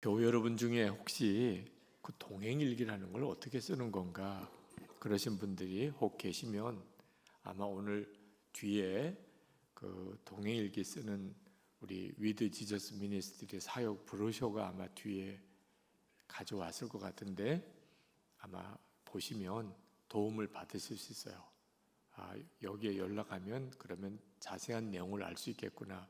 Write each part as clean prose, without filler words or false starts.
교회 여러분 중에 혹시 그 동행일기라는 걸 어떻게 쓰는 건가 그러신 분들이 혹 계시면 아마 오늘 뒤에 그 동행일기 쓰는 우리 위드 지저스 미니스트리 사역 브로셔가 아마 뒤에 가져왔을 것 같은데 아마 보시면 도움을 받으실 수 있어요. 여기에 연락하면 그러면 자세한 내용을 알 수 있겠구나.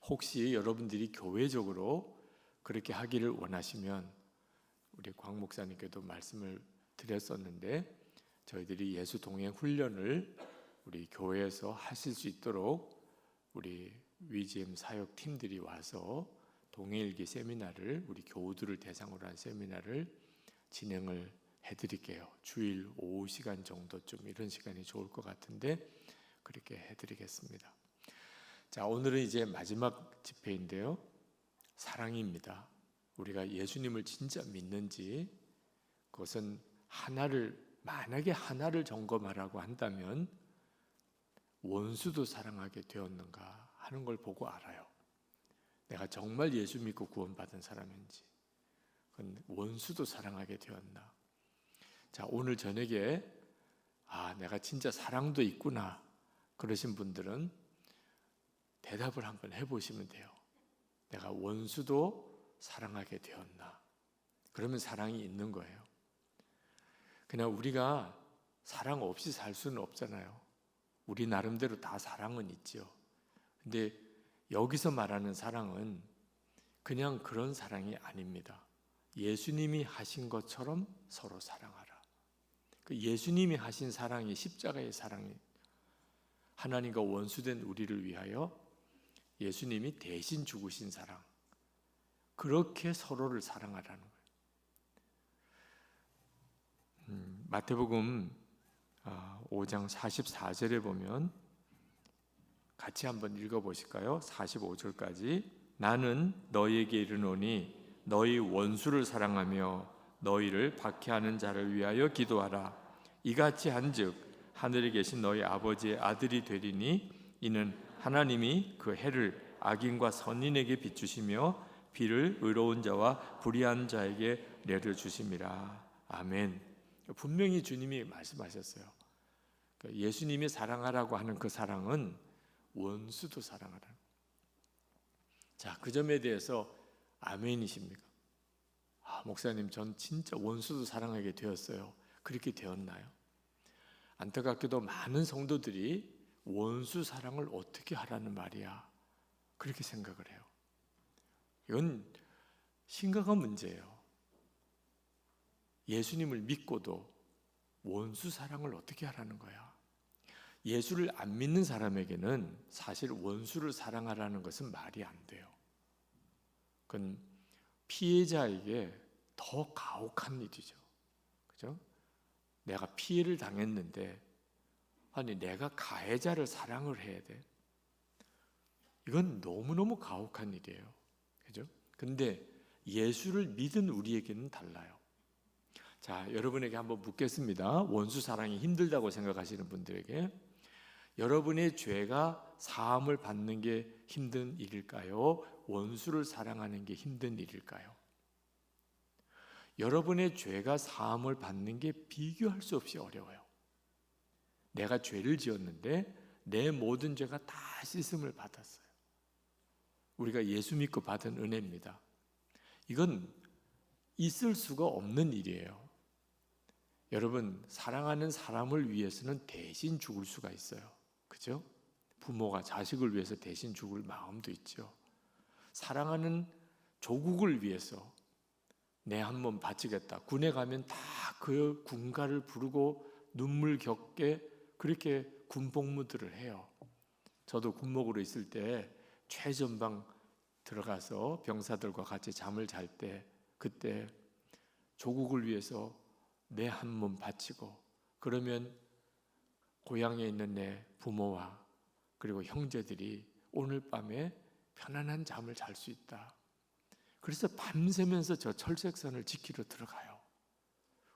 혹시 여러분들이 교회적으로 그렇게 하기를 원하시면 우리 광 목사님께도 말씀을 드렸었는데 저희들이 예수 동행 훈련을 우리 교회에서 하실 수 있도록 우리 위지엠 사역 팀들이 와서 동행일기 세미나를 우리 교우들을 대상으로 한 세미나를 진행을 해드릴게요. 주일 오후 시간 정도쯤 이런 시간이 좋을 것 같은데 그렇게 해드리겠습니다. 자, 오늘은 이제 마지막 집회인데요. 사랑입니다. 우리가 예수님을 진짜 믿는지 그것은 만약에 하나를 점검하라고 한다면 원수도 사랑하게 되었는가 하는 걸 보고 알아요. 내가 정말 예수 믿고 구원받은 사람인지 원수도 사랑하게 되었나. 자, 오늘 저녁에 내가 진짜 사랑도 있구나 그러신 분들은 대답을 한번 해보시면 돼요. 내가 원수도 사랑하게 되었나? 그러면 사랑이 있는 거예요. 그냥 우리가 사랑 없이 살 수는 없잖아요. 우리 나름대로 다 사랑은 있죠. 근데 여기서 말하는 사랑은 그냥 그런 사랑이 아닙니다. 예수님이 하신 것처럼 서로 사랑하라. 그 예수님이 하신 사랑이 십자가의 사랑이 하나님과 원수된 우리를 위하여 예수님이 대신 죽으신 사랑, 그렇게 서로를 사랑하라는 거예요. 마태복음 5장 44절에 보면 같이 한번 읽어보실까요? 45절까지 나는 너희에게 이르노니 너희 원수를 사랑하며 너희를 박해하는 자를 위하여 기도하라. 이같이 한즉 하늘에 계신 너희 아버지의 아들이 되리니 이는 하나님이 그 해를 악인과 선인에게 비추시며 비를 의로운 자와 불의한 자에게 내려주심이라. 아멘. 분명히 주님이 말씀하셨어요. 예수님이 사랑하라고 하는 그 사랑은 원수도 사랑하라. 자, 그 점에 대해서 아멘이십니까? 목사님, 전 진짜 원수도 사랑하게 되었어요. 그렇게 되었나요? 안타깝게도 많은 성도들이 원수 사랑을 어떻게 하라는 말이야 그렇게 생각을 해요. 이건 심각한 문제예요. 예수님을 믿고도 원수 사랑을 어떻게 하라는 거야? 예수를 안 믿는 사람에게는 사실 원수를 사랑하라는 것은 말이 안 돼요. 그건 피해자에게 더 가혹한 일이죠. 그죠? 내가 피해를 당했는데 아니 내가 가해자를 사랑을 해야 돼? 이건 너무너무 가혹한 일이에요. 그죠? 근데 예수를 믿은 우리에게는 달라요. 자, 여러분에게 한번 묻겠습니다. 원수 사랑이 힘들다고 생각하시는 분들에게 여러분의 죄가 사함을 받는 게 힘든 일일까요? 원수를 사랑하는 게 힘든 일일까요? 여러분의 죄가 사함을 받는 게 비교할 수 없이 어려워요. 내가 죄를 지었는데 내 모든 죄가 다 씻음을 받았어요. 우리가 예수 믿고 받은 은혜입니다. 이건 있을 수가 없는 일이에요. 여러분, 사랑하는 사람을 위해서는 대신 죽을 수가 있어요. 그죠? 부모가 자식을 위해서 대신 죽을 마음도 있죠. 사랑하는 조국을 위해서 내 한 몸 바치겠다. 군에 가면 다 그 군가를 부르고 눈물 겪게 그렇게 군복무들을 해요. 저도 군목으로 있을 때 최전방 들어가서 병사들과 같이 잠을 잘 때 그때 조국을 위해서 내 한 몸 바치고 그러면 고향에 있는 내 부모와 그리고 형제들이 오늘 밤에 편안한 잠을 잘 수 있다. 그래서 밤새면서 저 철책선을 지키러 들어가요.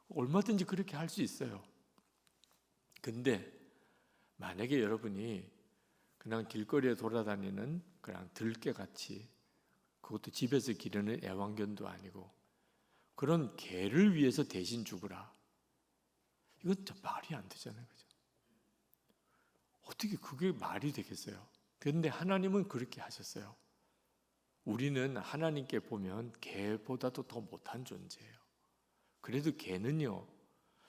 얼마든지 그렇게 할 수 있어요. 근데 만약에 여러분이 그냥 길거리에 돌아다니는 그냥 들깨같이 그것도 집에서 기르는 애완견도 아니고 그런 개를 위해서 대신 죽으라. 이건 좀 말이 안 되잖아요. 그죠? 어떻게 그게 말이 되겠어요? 그런데 하나님은 그렇게 하셨어요. 우리는 하나님께 보면 개보다도 더 못한 존재예요. 그래도 개는요,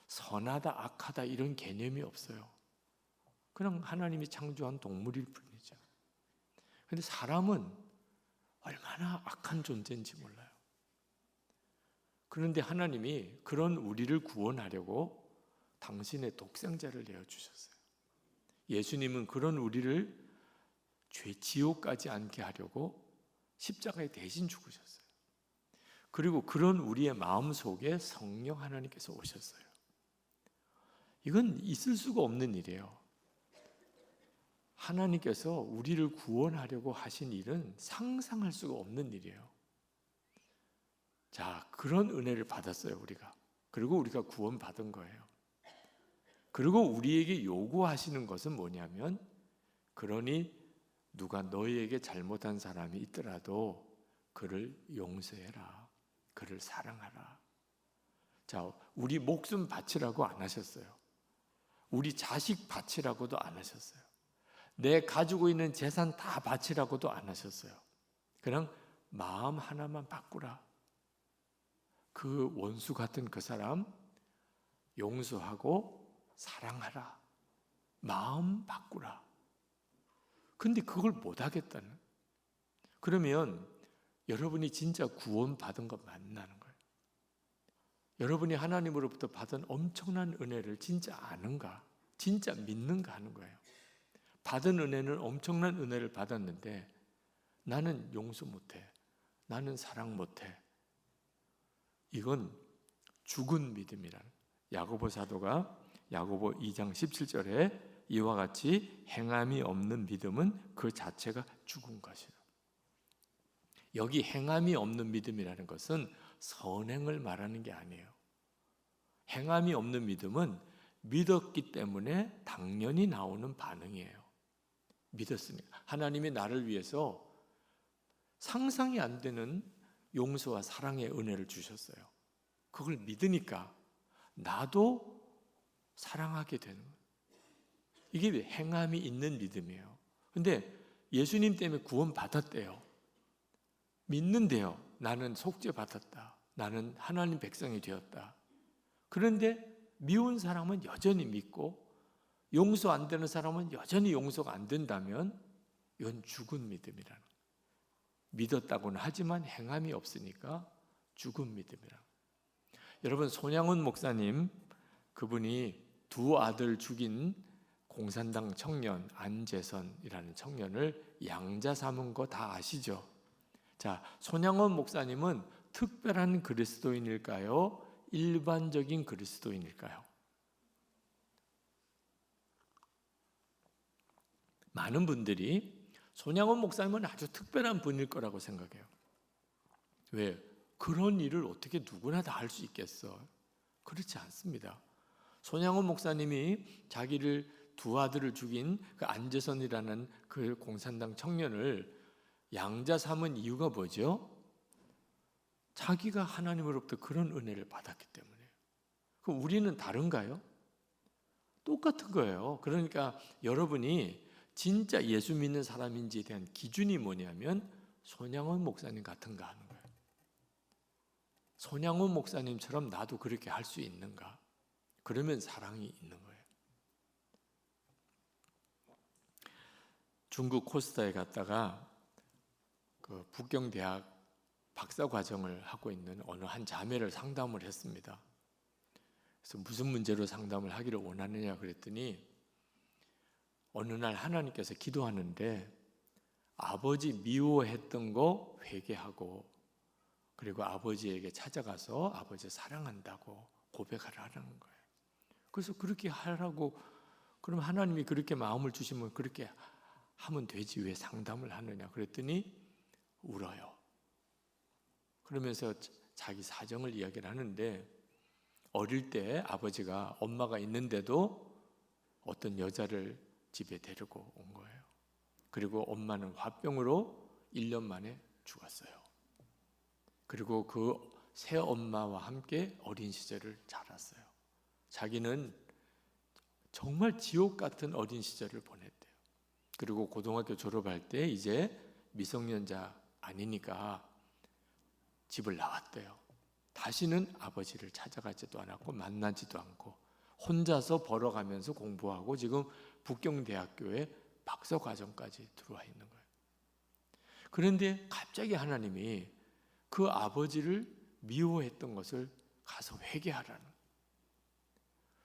선하다, 악하다 이런 개념이 없어요. 그냥 하나님이 창조한 동물일 뿐이죠. 그런데 사람은 얼마나 악한 존재인지 몰라요. 그런데 하나님이 그런 우리를 구원하려고 당신의 독생자를 내어주셨어요. 예수님은 그런 우리를 지옥 가지 않게 하려고 십자가에 대신 죽으셨어요. 그리고 그런 우리의 마음 속에 성령 하나님께서 오셨어요. 이건 있을 수가 없는 일이에요. 하나님께서 우리를 구원하려고 하신 일은 상상할 수가 없는 일이에요. 자, 그런 은혜를 받았어요, 우리가. 그리고 우리가 구원받은 거예요. 그리고 우리에게 요구하시는 것은 뭐냐면, 그러니 누가 너희에게 잘못한 사람이 있더라도 그를 용서해라. 그를 사랑하라. 자, 우리 목숨 바치라고 안 하셨어요. 우리 자식 바치라고도 안 하셨어요. 내 가지고 있는 재산 다 바치라고도 안 하셨어요. 그냥 마음 하나만 바꾸라. 그 원수 같은 그 사람 용서하고 사랑하라. 마음 바꾸라. 근데 그걸 못 하겠다는. 그러면 여러분이 진짜 구원받은 거 맞나는 거예요. 여러분이 하나님으로부터 받은 엄청난 은혜를 진짜 아는가? 진짜 믿는가 하는 거예요. 받은 은혜는 엄청난 은혜를 받았는데 나는 용서 못해. 나는 사랑 못해. 이건 죽은 믿음이라는. 야고보 사도가 야고보 2장 17절에 이와 같이 행함이 없는 믿음은 그 자체가 죽은 것이다. 여기 행함이 없는 믿음이라는 것은 선행을 말하는 게 아니에요. 행함이 없는 믿음은 믿었기 때문에 당연히 나오는 반응이에요. 믿었으니까. 하나님이 나를 위해서 상상이 안 되는 용서와 사랑의 은혜를 주셨어요. 그걸 믿으니까 나도 사랑하게 되는 거예요. 이게 행함이 있는 믿음이에요. 근데 예수님 때문에 구원 받았대요. 믿는데요. 나는 속죄 받았다. 나는 하나님 백성이 되었다. 그런데 미운 사람은 여전히 믿고 용서 안 되는 사람은 여전히 용서가 안 된다면 이건 죽은 믿음이라는 거예요. 믿었다고는 하지만 행함이 없으니까 죽은 믿음이라는 거예요. 여러분, 손양훈 목사님, 그분이 두 아들 죽인 공산당 청년 안재선이라는 청년을 양자 삼은 거 다 아시죠? 자, 손양원 목사님은 특별한 그리스도인일까요? 일반적인 그리스도인일까요? 많은 분들이 손양원 목사님은 아주 특별한 분일 거라고 생각해요. 왜? 그런 일을 어떻게 누구나 다 할 수 있겠어? 그렇지 않습니다. 손양원 목사님이 자기를 두 아들을 죽인 그 안재선이라는 그 공산당 청년을 양자 삼은 이유가 뭐죠? 자기가 하나님으로부터 그런 은혜를 받았기 때문에. 그럼 우리는 다른가요? 똑같은 거예요. 그러니까 여러분이 진짜 예수 믿는 사람인지에 대한 기준이 뭐냐면 손양원 목사님 같은가 하는 거예요. 손양원 목사님처럼 나도 그렇게 할 수 있는가? 그러면 사랑이 있는 거예요. 중국 코스타에 갔다가 그 북경대학 박사과정을 하고 있는 어느 한 자매를 상담을 했습니다. 그래서 무슨 문제로 상담을 하기를 원하느냐 그랬더니 어느 날 하나님께서 기도하는데 아버지 미워했던 거 회개하고 그리고 아버지에게 찾아가서 아버지 사랑한다고 고백하라는 거예요. 그래서 그렇게 하라고, 그럼 하나님이 그렇게 마음을 주시면 그렇게 하면 되지 왜 상담을 하느냐 그랬더니 울어요. 그러면서 자기 사정을 이야기를 하는데 어릴 때 아버지가 엄마가 있는데도 어떤 여자를 집에 데리고 온 거예요. 그리고 엄마는 화병으로 1년 만에 죽었어요. 그리고 그 새엄마와 함께 어린 시절을 자랐어요. 자기는 정말 지옥 같은 어린 시절을 보냈대요. 그리고 고등학교 졸업할 때 이제 미성년자 아니니까 집을 나왔대요. 다시는 아버지를 찾아가지도 않았고 만나지도 않고 혼자서 벌어가면서 공부하고 지금 북경대학교에 박사과정까지 들어와 있는 거예요. 그런데 갑자기 하나님이 그 아버지를 미워했던 것을 가서 회개하라는 거예요.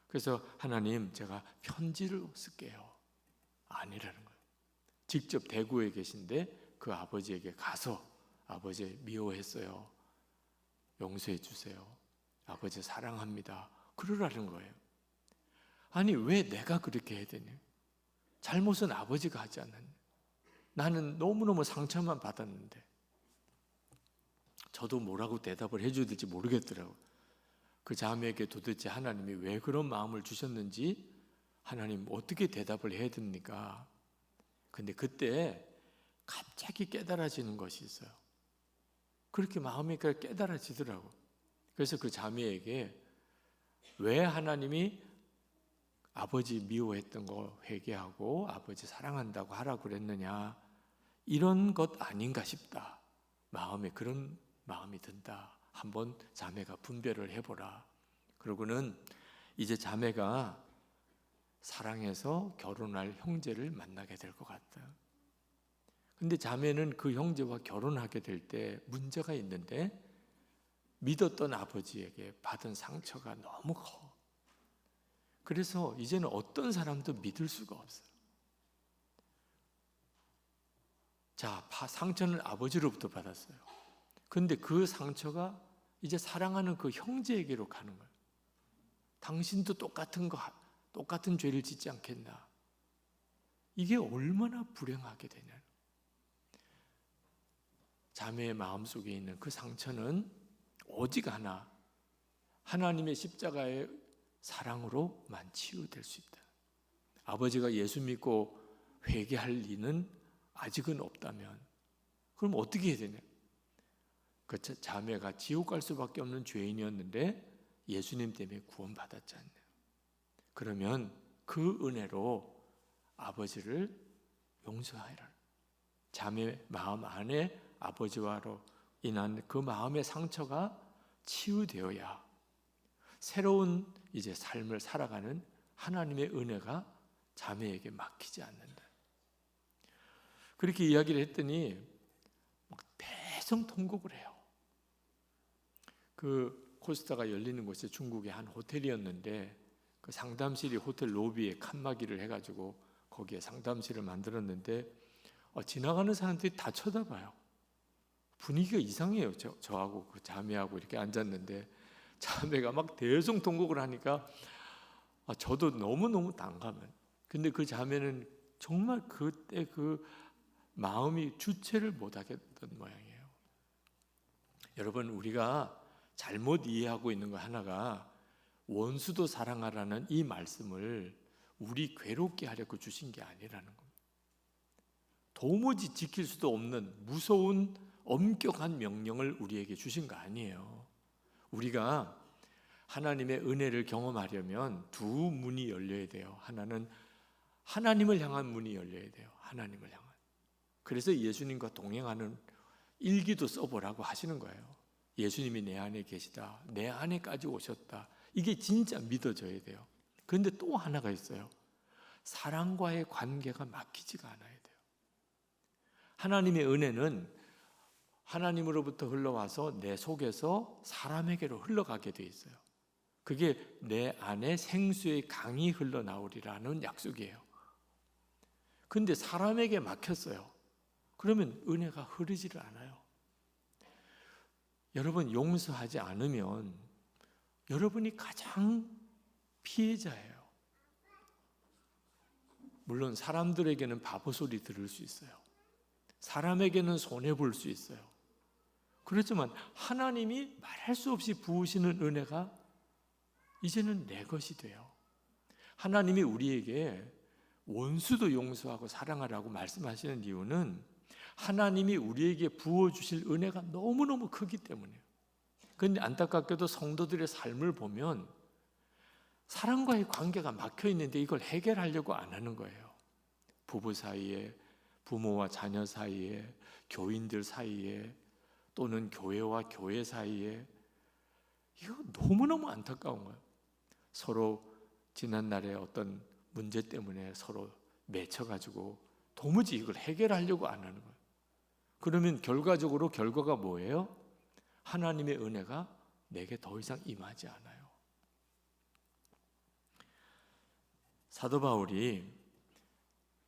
그래서 하나님, 제가 편지를 쓸게요. 아니라는 거예요. 직접 대구에 계신데 그 아버지에게 가서 아버지 미워했어요. 용서해 주세요. 아버지 사랑합니다. 그러라는 거예요. 아니 왜 내가 그렇게 해야 되냐? 잘못은 아버지가 하지 않았냐? 나는 너무너무 상처만 받았는데. 저도 뭐라고 대답을 해줘야 될지 모르겠더라고요. 그 자매에게 도대체 하나님이 왜 그런 마음을 주셨는지 하나님 어떻게 대답을 해야 됩니까? 근데 그때 갑자기 깨달아지는 것이 있어요. 그렇게 마음이 깨달아지더라고. 그래서 그 자매에게 왜 하나님이 아버지 미워했던 거 회개하고 아버지 사랑한다고 하라고 그랬느냐, 이런 것 아닌가 싶다. 마음에 그런 마음이 든다. 한번 자매가 분별을 해보라. 그러고는 이제 자매가 사랑해서 결혼할 형제를 만나게 될 것 같다. 근데 자매는 그 형제와 결혼하게 될 때 문제가 있는데 믿었던 아버지에게 받은 상처가 너무 커. 그래서 이제는 어떤 사람도 믿을 수가 없어요. 자, 상처는 아버지로부터 받았어요. 근데 그 상처가 이제 사랑하는 그 형제에게로 가는 거예요. 당신도 똑같은 죄를 짓지 않겠나? 이게 얼마나 불행하게 되냐? 자매의 마음속에 있는 그 상처는 오직 하나님의 십자가의 사랑으로만 치유될 수 있다. 아버지가 예수 믿고 회개할 리는 아직은 없다면 그럼 어떻게 해야 되냐? 그 자매가 지옥 갈 수밖에 없는 죄인이었는데 예수님 때문에 구원받았지 않냐? 그러면 그 은혜로 아버지를 용서하라. 자매 마음 안에 아버지와로 인한 그 마음의 상처가 치유되어야 새로운 이제 삶을 살아가는 하나님의 은혜가 자매에게 막히지 않는다. 그렇게 이야기를 했더니 막 대성통곡을 해요. 그 코스타가 열리는 곳이 중국의 한 호텔이었는데 그 상담실이 호텔 로비에 칸막이를 해가지고 거기에 상담실을 만들었는데 지나가는 사람들이 다 쳐다봐요. 분위기가 이상해요. 저하고 그 자매하고 이렇게 앉았는데 자매가 막 대성통곡을 하니까 저도 너무너무 난감해요. 근데 그 자매는 정말 그때 그 마음이 주체를 못하겠던 모양이에요. 여러분, 우리가 잘못 이해하고 있는 거 하나가 원수도 사랑하라는 이 말씀을 우리 괴롭게 하려고 주신 게 아니라는 겁니다. 도무지 지킬 수도 없는 무서운 엄격한 명령을 우리에게 주신 거 아니에요. 우리가 하나님의 은혜를 경험하려면 두 문이 열려야 돼요. 하나는 하나님을 향한 문이 열려야 돼요. 하나님을 향한. 그래서 예수님과 동행하는 일기도 써보라고 하시는 거예요. 예수님이 내 안에 계시다. 내 안에까지 오셨다. 이게 진짜 믿어져야 돼요. 그런데 또 하나가 있어요. 사랑과의 관계가 막히지가 않아야 돼요. 하나님의 은혜는 하나님으로부터 흘러와서 내 속에서 사람에게로 흘러가게 돼 있어요. 그게 내 안에 생수의 강이 흘러나오리라는 약속이에요. 근데 사람에게 막혔어요. 그러면 은혜가 흐르지를 않아요. 여러분, 용서하지 않으면 여러분이 가장 피해자예요. 물론 사람들에게는 바보 소리 들을 수 있어요. 사람에게는 손해볼 수 있어요. 그렇지만 하나님이 말할 수 없이 부으시는 은혜가 이제는 내 것이 돼요. 하나님이 우리에게 원수도 용서하고 사랑하라고 말씀하시는 이유는 하나님이 우리에게 부어주실 은혜가 너무너무 크기 때문이에요. 그런데 안타깝게도 성도들의 삶을 보면 사랑과의 관계가 막혀 있는데 이걸 해결하려고 안 하는 거예요. 부부 사이에, 부모와 자녀 사이에, 교인들 사이에, 또는 교회와 교회 사이에. 이거 너무너무 안타까운 거예요. 서로 지난날의 어떤 문제 때문에 서로 맺혀가지고 도무지 이걸 해결하려고 안 하는 거예요. 그러면 결과가 뭐예요? 하나님의 은혜가 내게 더 이상 임하지 않아요. 사도 바울이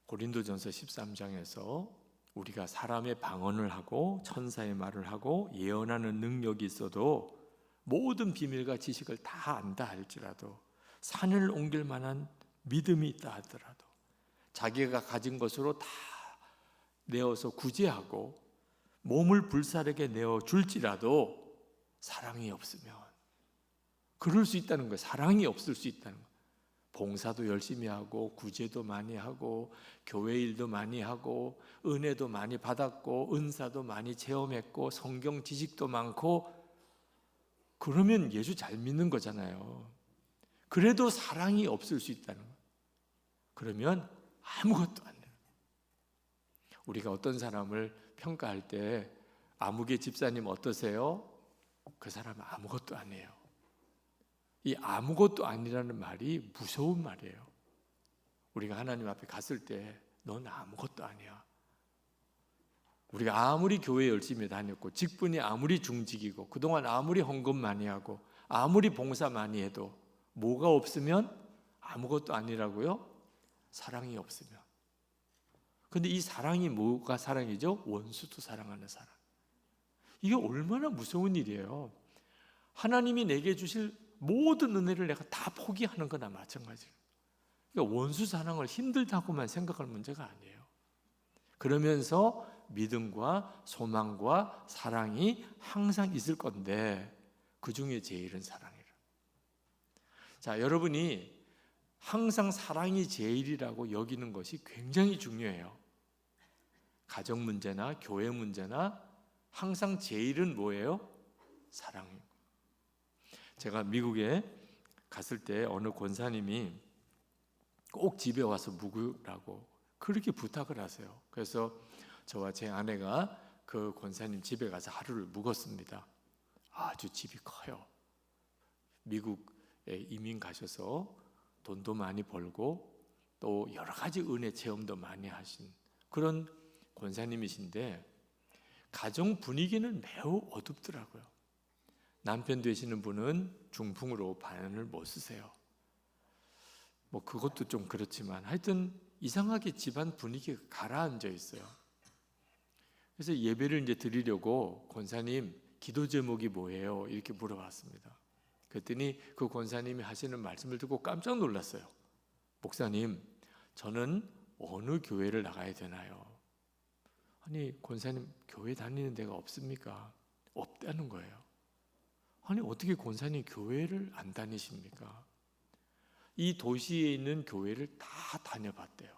고린도전서 13장에서 우리가 사람의 방언을 하고 천사의 말을 하고 예언하는 능력이 있어도 모든 비밀과 지식을 다 안다 할지라도, 산을 옮길 만한 믿음이 있다 하더라도, 자기가 가진 것으로 다 내어서 구제하고 몸을 불사르게 내어 줄지라도 사랑이 없으면, 그럴 수 있다는 거예요. 사랑이 없을 수 있다는 거예요. 봉사도 열심히 하고 구제도 많이 하고 교회 일도 많이 하고 은혜도 많이 받았고 은사도 많이 체험했고 성경 지식도 많고, 그러면 예수 잘 믿는 거잖아요. 그래도 사랑이 없을 수 있다는 거예요. 그러면 아무것도 안 돼요. 우리가 어떤 사람을 평가할 때 아무개 집사님 어떠세요? 그 사람은 아무것도 아니에요. 이 아무것도 아니라는 말이 무서운 말이에요. 우리가 하나님 앞에 갔을 때 넌 아무것도 아니야. 우리가 아무리 교회 열심히 다녔고 직분이 아무리 중직이고 그동안 아무리 헌금 많이 하고 아무리 봉사 많이 해도 뭐가 없으면 아무것도 아니라고요? 사랑이 없으면. 근데 이 사랑이 뭐가 사랑이죠? 원수도 사랑하는 사랑. 이게 얼마나 무서운 일이에요. 하나님이 내게 주실 모든 은혜를 내가 다 포기하는 거나 마찬가지예요. 그러니까 원수 사랑을 힘들다고만 생각할 문제가 아니에요. 그러면서 믿음과 소망과 사랑이 항상 있을 건데 그 중에 제일은 사랑이라. 자, 여러분이 항상 사랑이 제일이라고 여기는 것이 굉장히 중요해요. 가정 문제나 교회 문제나 항상 제일은 뭐예요? 사랑이에요. 제가 미국에 갔을 때 어느 권사님이 꼭 집에 와서 묵으라고 그렇게 부탁을 하세요. 그래서 저와 제 아내가 그 권사님 집에 가서 하루를 묵었습니다. 아주 집이 커요. 미국에 이민 가셔서 돈도 많이 벌고 또 여러 가지 은혜 체험도 많이 하신 그런 권사님이신데 가정 분위기는 매우 어둡더라고요. 남편 되시는 분은 중풍으로 반을 못 쓰세요. 뭐 그것도 좀 그렇지만 하여튼 이상하게 집안 분위기가 가라앉아 있어요. 그래서 예배를 이제 드리려고 권사님 기도 제목이 뭐예요? 이렇게 물어봤습니다. 그랬더니 그 권사님이 하시는 말씀을 듣고 깜짝 놀랐어요. 목사님, 저는 어느 교회를 나가야 되나요? 아니 권사님 교회 다니는 데가 없습니까? 없다는 거예요. 아니 어떻게 권사님 교회를 안 다니십니까? 이 도시에 있는 교회를 다 다녀봤대요.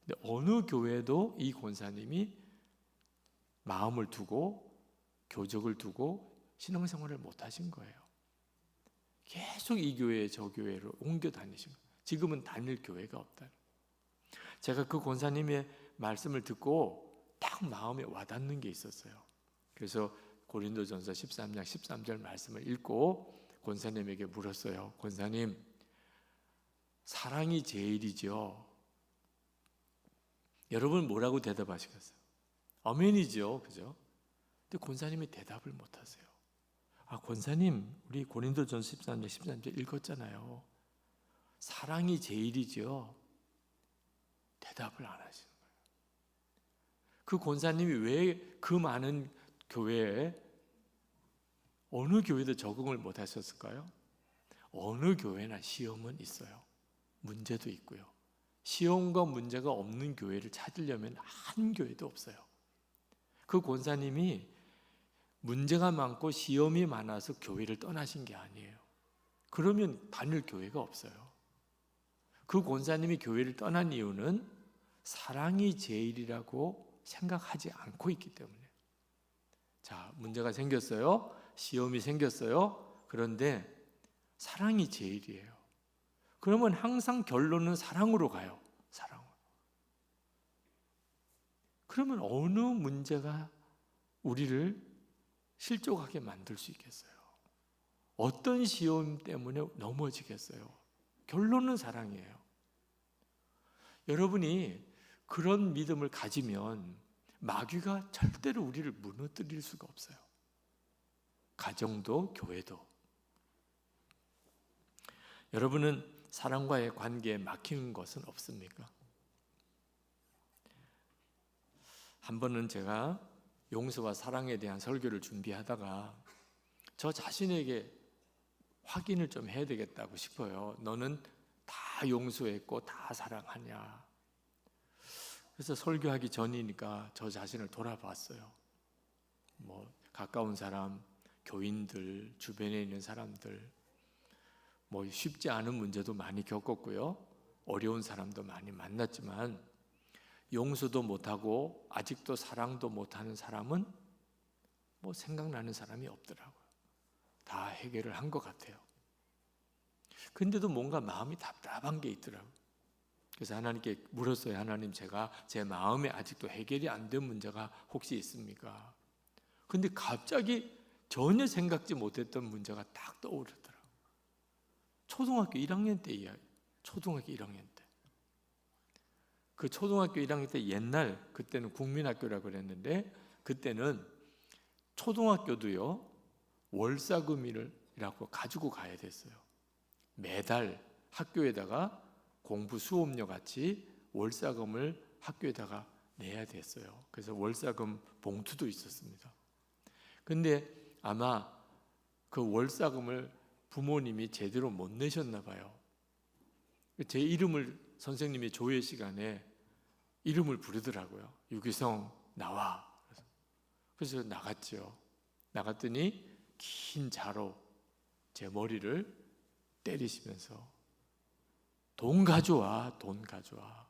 근데 어느 교회도 이 권사님이 마음을 두고 교적을 두고 신앙생활을 못 하신 거예요. 계속 이 교회 저 교회로 옮겨 다니신 거예요. 지금은 다닐 교회가 없다. 제가 그 권사님의 말씀을 듣고 딱 마음에 와닿는 게 있었어요. 그래서 고린도전서 13장 13절 말씀을 읽고 권사님에게 물었어요. 권사님, 사랑이 제일이죠. 여러분 뭐라고 대답하시겠어요? 아멘이죠. 그죠? 근데 권사님이 대답을 못 하세요. 아, 권사님, 우리 고린도전서 13장 13절 읽었잖아요. 사랑이 제일이죠. 대답을 안 하시는 거예요. 그 권사님이 왜 그 많은 교회에 어느 교회도 적응을 못 하셨을까요? 어느 교회나 시험은 있어요. 문제도 있고요. 시험과 문제가 없는 교회를 찾으려면 한 교회도 없어요. 그 권사님이 문제가 많고 시험이 많아서 교회를 떠나신 게 아니에요. 그러면 다닐 교회가 없어요. 그 권사님이 교회를 떠난 이유는 사랑이 제일이라고 생각하지 않고 있기 때문에. 자, 문제가 생겼어요. 시험이 생겼어요. 그런데 사랑이 제일이에요. 그러면 항상 결론은 사랑으로 가요. 사랑으로. 그러면 어느 문제가 우리를 실족하게 만들 수 있겠어요? 어떤 시험 때문에 넘어지겠어요? 결론은 사랑이에요. 여러분이 그런 믿음을 가지면 마귀가 절대로 우리를 무너뜨릴 수가 없어요. 가정도 교회도. 여러분은 사랑과의 관계에 막히는 것은 없습니까? 한 번은 제가 용서와 사랑에 대한 설교를 준비하다가 저 자신에게 확인을 좀 해야 되겠다고 싶어요. 너는 다 용서했고 다 사랑하냐? 그래서 설교하기 전이니까 저 자신을 돌아봤어요. 가까운 사람, 교인들, 주변에 있는 사람들, 쉽지 않은 문제도 많이 겪었고요. 어려운 사람도 많이 만났지만 용서도 못하고 아직도 사랑도 못하는 사람은 생각나는 사람이 없더라고요. 다 해결을 한 것 같아요. 근데도 뭔가 마음이 답답한 게 있더라고요. 그래서 하나님께 물었어요. 하나님, 제가 제 마음에 아직도 해결이 안 된 문제가 혹시 있습니까? 근데 갑자기 전혀 생각지 못했던 문제가 딱 떠오르더라고요. 초등학교 1학년 때 이야기. 초등학교 1학년 때. 그 초등학교 1학년 때 옛날, 그때는 국민학교라고 그랬는데 그때는 초등학교도요 월사금이라고 가지고 가야 됐어요. 매달 학교에다가 공부 수업료 같이 월사금을 학교에다가 내야 됐어요. 그래서 월사금 봉투도 있었습니다. 근데 아마 그 월사금을 부모님이 제대로 못 내셨나 봐요. 제 이름을 선생님이 조회 시간에 이름을 부르더라고요. 유기성 나와. 그래서 나갔죠. 나갔더니 긴 자로 제 머리를 때리시면서 돈 가져와, 돈 가져와.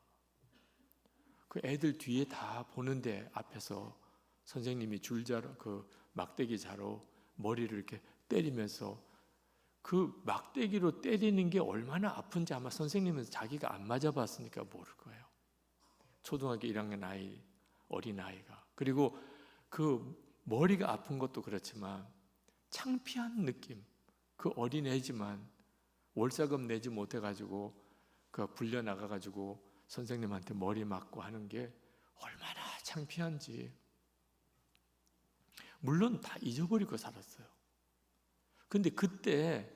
그 애들 뒤에 다 보는데 앞에서 선생님이 줄자로 그 막대기 자로 머리를 이렇게 때리면서 그 막대기로 때리는 게 얼마나 아픈지 아마 선생님은 자기가 안 맞아봤으니까 모를 거예요. 초등학교 1학년 아이, 어린 아이가. 그리고 그 머리가 아픈 것도 그렇지만 창피한 느낌. 그 어린 애지만 월사금 내지 못해가지고 그 불려 나가가지고 선생님한테 머리 맞고 하는 게 얼마나 창피한지. 물론 다 잊어버리고 살았어요. 근데 그때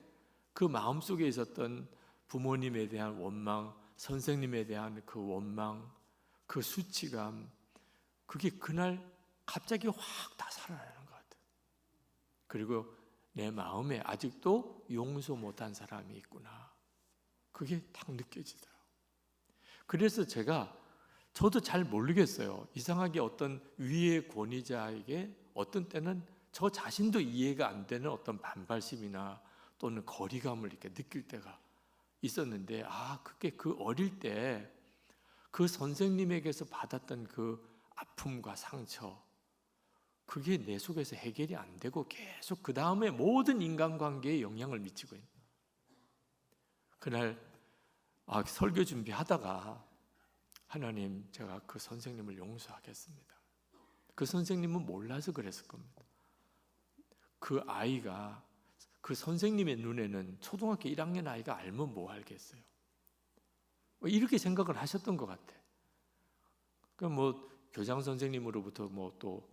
그 마음속에 있었던 부모님에 대한 원망, 선생님에 대한 그 원망, 그 수치감, 그게 그날 갑자기 확 다 살아나는 것 같아요. 그리고 내 마음에 아직도 용서 못한 사람이 있구나. 그게 딱 느껴지더라고요. 그래서 저도 잘 모르겠어요. 이상하게 어떤 위의 권위자에게 어떤 때는 저 자신도 이해가 안 되는 어떤 반발심이나 또는 거리감을 이렇게 느낄 때가 있었는데, 그게 그 어릴 때 그 선생님에게서 받았던 그 아픔과 상처, 그게 내 속에서 해결이 안 되고 계속 그 다음에 모든 인간관계에 영향을 미치고 있는. 그날 설교 준비하다가 하나님, 제가 그 선생님을 용서하겠습니다. 그 선생님은 몰라서 그랬을 겁니다. 그 아이가 그 선생님의 눈에는 초등학교 1학년 아이가 알면 뭐 알겠어요. 이렇게 생각을 하셨던 것 같아. 교장 선생님으로부터 또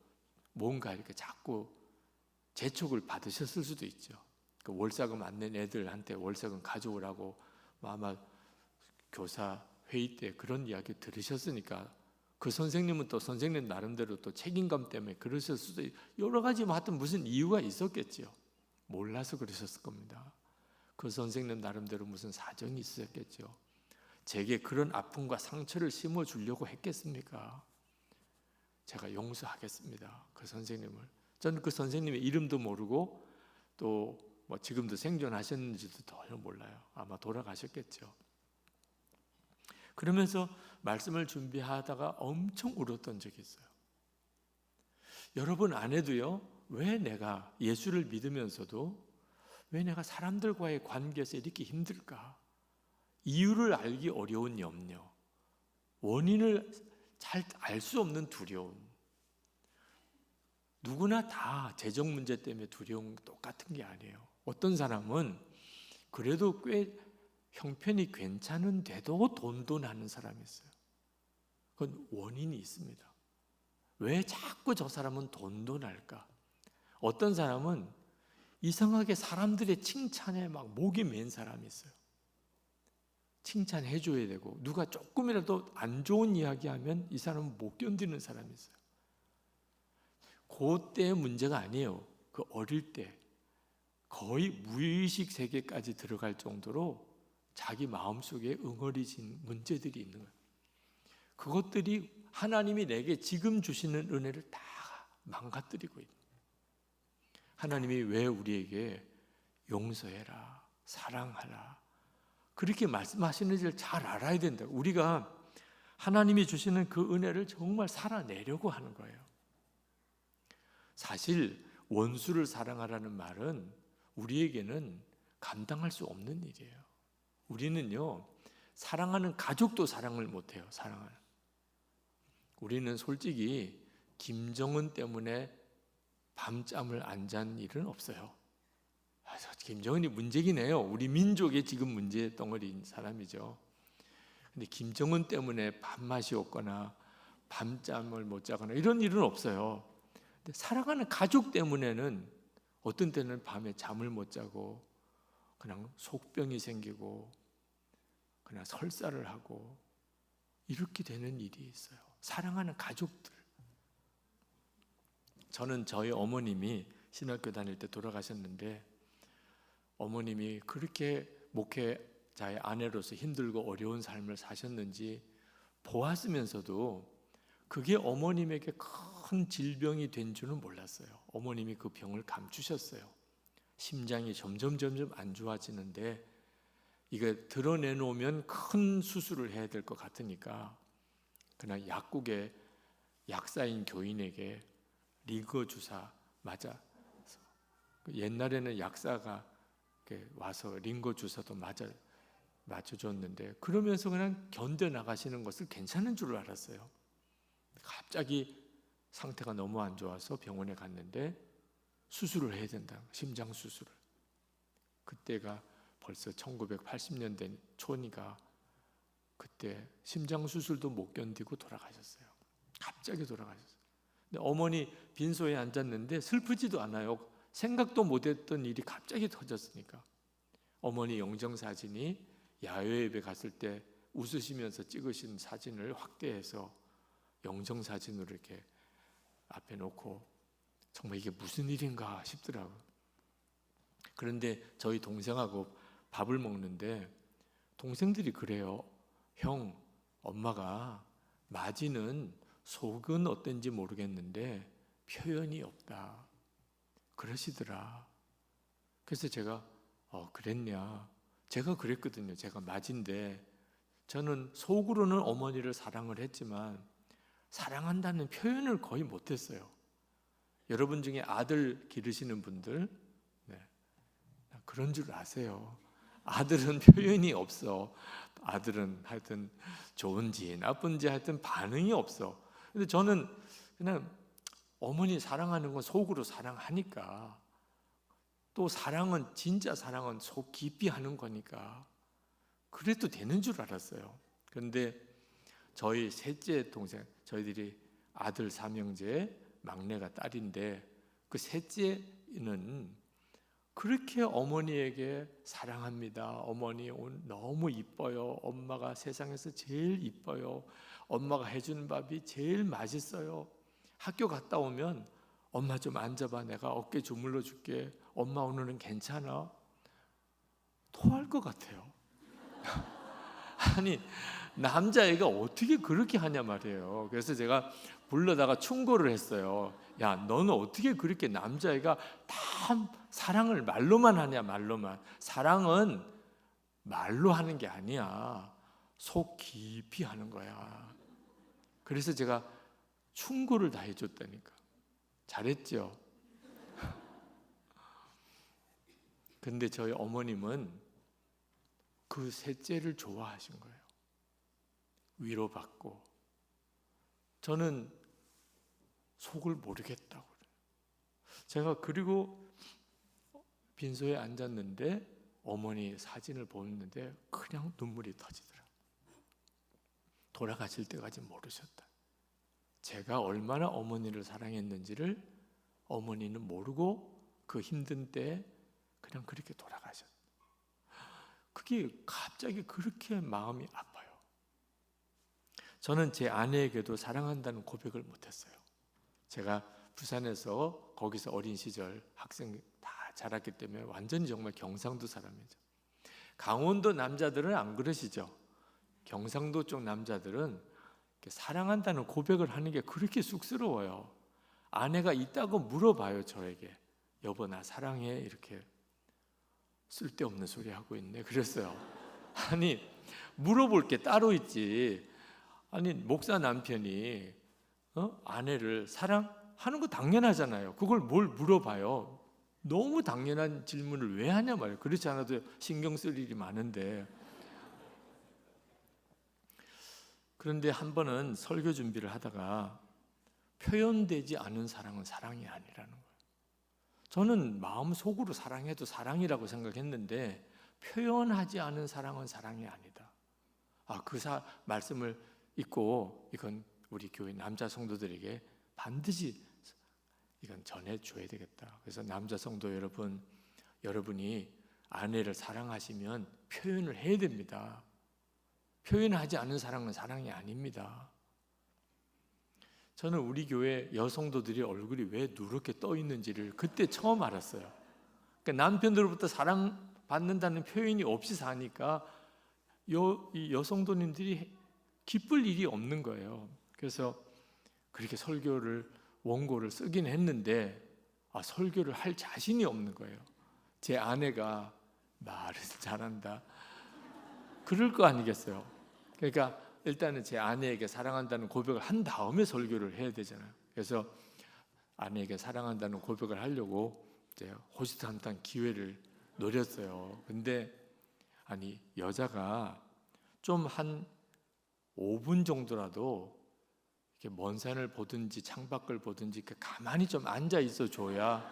뭔가 이렇게 자꾸 재촉을 받으셨을 수도 있죠. 그 월사금 안 낸 애들한테 월사금 가져오라고 아마 교사 회의 때 그런 이야기 들으셨으니까 그 선생님은 또 선생님 나름대로 또 책임감 때문에 그러실 수도 여러 가지 하여튼 무슨 이유가 있었겠죠. 몰라서 그러셨을 겁니다. 그 선생님 나름대로 무슨 사정이 있었겠죠. 제게 그런 아픔과 상처를 심어주려고 했겠습니까? 제가 용서하겠습니다. 그 선생님을. 저는 그 선생님의 이름도 모르고 또 지금도 생존하셨는지도 전혀 몰라요. 아마 돌아가셨겠죠. 그러면서 말씀을 준비하다가 엄청 울었던 적이 있어요. 여러분 안에도요, 왜 내가 예수를 믿으면서도 왜 내가 사람들과의 관계에서 이렇게 힘들까? 이유를 알기 어려운 염려, 원인을 잘 알 수 없는 두려움. 누구나 다 재정 문제 때문에 두려움 똑같은 게 아니에요. 어떤 사람은 그래도 꽤 형편이 괜찮은데도 돈도 나는 사람이 있어요. 그건 원인이 있습니다. 왜 자꾸 저 사람은 돈도 날까? 어떤 사람은 이상하게 사람들의 칭찬에 막 목이 맨 사람이 있어요. 칭찬해 줘야 되고, 누가 조금이라도 안 좋은 이야기하면 이 사람은 못 견디는 사람이 있어요. 그때의 문제가 아니에요. 그 어릴 때 거의 무의식 세계까지 들어갈 정도로 자기 마음속에 응어리진 문제들이 있는 거예요. 그것들이 하나님이 내게 지금 주시는 은혜를 다 망가뜨리고 있는 거예요. 하나님이 왜 우리에게 용서해라, 사랑하라 그렇게 말씀하시는지를 잘 알아야 된다. 우리가 하나님이 주시는 그 은혜를 정말 살아내려고 하는 거예요. 사실 원수를 사랑하라는 말은 우리에게는 감당할 수 없는 일이에요. 우리는요, 사랑하는 가족도 사랑을 못해요. 사랑하는. 우리는 솔직히 김정은 때문에 밤잠을 안 잔 일은 없어요. 김정은이 문제긴 해요. 우리 민족의 지금 문제 덩어리인 사람이죠. 근데 김정은 때문에 밥맛이 없거나 밤잠을 못 자거나 이런 일은 없어요. 근데 사랑하는 가족 때문에는 어떤 때는 밤에 잠을 못 자고 그냥 속병이 생기고 그냥 설사를 하고 이렇게 되는 일이 있어요. 사랑하는 가족들. 저는 저희 어머님이 신학교 다닐 때 돌아가셨는데 어머님이 그렇게 목회자의 아내로서 힘들고 어려운 삶을 사셨는지 보았으면서도 그게 어머님에게 큰 질병이 된 줄은 몰랐어요. 어머님이 그 병을 감추셨어요. 심장이 점점 안 좋아지는데 이게 드러내놓으면 큰 수술을 해야 될 것 같으니까 그냥 약국의 약사인 교인에게 리거 주사 옛날에는 약사가 와서 링거 주사도 맞춰줬는데 그러면서 그냥 견뎌나가시는 것을 괜찮은 줄 알았어요. 갑자기 상태가 너무 안 좋아서 병원에 갔는데 수술을 해야 된다. 심장 수술을. 그때가 벌써 1980년대 초니까 그때 심장 수술도 못 견디고 돌아가셨어요. 갑자기 돌아가셨어요. 근데 어머니 빈소에 앉았는데 슬프지도 않아요. 생각도 못했던 일이 갑자기 터졌으니까. 어머니 영정사진이 야외 예배 갔을 때 웃으시면서 찍으신 사진을 확대해서 영정사진으로 이렇게 앞에 놓고 정말 이게 무슨 일인가 싶더라고요. 그런데 저희 동생하고 밥을 먹는데 동생들이 그래요. 형, 엄마가 마지는 속은 어떤지 모르겠는데 표현이 없다 그러시더라. 그래서 제가 그랬냐. 제가 그랬거든요. 제가 맞인데 저는 속으로는 어머니를 사랑을 했지만 사랑한다는 표현을 거의 못했어요. 여러분 중에 아들 기르시는 분들 그런 줄 아세요. 아들은 표현이 없어. 아들은 하여튼 좋은지 나쁜지 하여튼 반응이 없어. 근데 저는 그냥 어머니 사랑하는 건 속으로 사랑하니까 또 사랑은 진짜 사랑은 속 깊이 하는 거니까 그래도 되는 줄 알았어요. 그런데 저희 셋째 동생, 저희들이 아들 삼형제, 막내가 딸인데 그 셋째는 그렇게 어머니에게 사랑합니다. 어머니 너무 이뻐요. 엄마가 세상에서 제일 이뻐요. 엄마가 해주는 밥이 제일 맛있어요. 학교 갔다 오면 엄마 좀 앉아봐. 내가 어깨 주물러 줄게. 엄마 오늘은 괜찮아? 토할 것 같아요. 아니 남자애가 어떻게 그렇게 하냐 말이에요. 그래서 제가 불러다가 충고를 했어요. 야, 너는 어떻게 그렇게 남자애가 다 사랑을 말로만 하냐. 말로만. 사랑은 말로 하는 게 아니야. 속 깊이 하는 거야. 그래서 제가 충고를 다 해줬다니까. 잘했죠. 근데 저희 어머님은 그 셋째를 좋아하신 거예요. 위로받고. 저는 속을 모르겠다고. 제가 그리고 빈소에 앉았는데 어머니 사진을 보는데 그냥 눈물이 터지더라고요. 돌아가실 때까지 모르셨다. 제가 얼마나 어머니를 사랑했는지를 어머니는 모르고 그 힘든 때 그냥 그렇게 돌아가셨어요. 그게 갑자기 그렇게 마음이 아파요. 저는 제 아내에게도 사랑한다는 고백을 못했어요. 제가 부산에서 거기서 어린 시절 학생 다 자랐기 때문에 완전히 정말 경상도 사람이죠. 강원도 남자들은 안 그러시죠. 경상도 쪽 남자들은 사랑한다는 고백을 하는 게 그렇게 쑥스러워요. 아내가 있다고 물어봐요, 저에게. 여보, 나 사랑해. 이렇게 쓸데없는 소리 하고 있네. 그랬어요. 아니, 물어볼 게 따로 있지. 아니, 목사 남편이 아내를 사랑하는 거 당연하잖아요. 그걸 뭘 물어봐요. 너무 당연한 질문을 왜 하냐 말이에요. 그렇지 않아도 신경 쓸 일이 많은데. 그런데 한 번은 설교 준비를 하다가 표현되지 않은 사랑은 사랑이 아니라는 거예요. 저는 마음속으로 사랑해도 사랑이라고 생각했는데 표현하지 않은 사랑은 사랑이 아니다. 그 말씀을 잊고 이건 우리 교회 남자 성도들에게 반드시 이건 전해줘야 되겠다. 그래서 남자 성도 여러분, 여러분이 아내를 사랑하시면 표현을 해야 됩니다. 표현하지 않은 사랑은 사랑이 아닙니다. 저는 우리 교회 여성도들이 얼굴이 왜 누렇게 떠 있는지를 그때 처음 알았어요. 그러니까 남편들로부터 사랑받는다는 표현이 없이 사니까 이 여성도님들이 기쁠 일이 없는 거예요. 그래서 그렇게 원고를 쓰긴 했는데 설교를 할 자신이 없는 거예요. 제 아내가 말을 잘한다. 그럴 거 아니겠어요. 그러니까 일단은 제 아내에게 사랑한다는 고백을 한 다음에 설교를 해야 되잖아요. 그래서 아내에게 사랑한다는 고백을 하려고 이제 호시탐탐 기회를 노렸어요. 근데 여자가 좀 한 5분 정도라도 이렇게 먼 산을 보든지 창밖을 보든지 가만히 좀 앉아 있어 줘야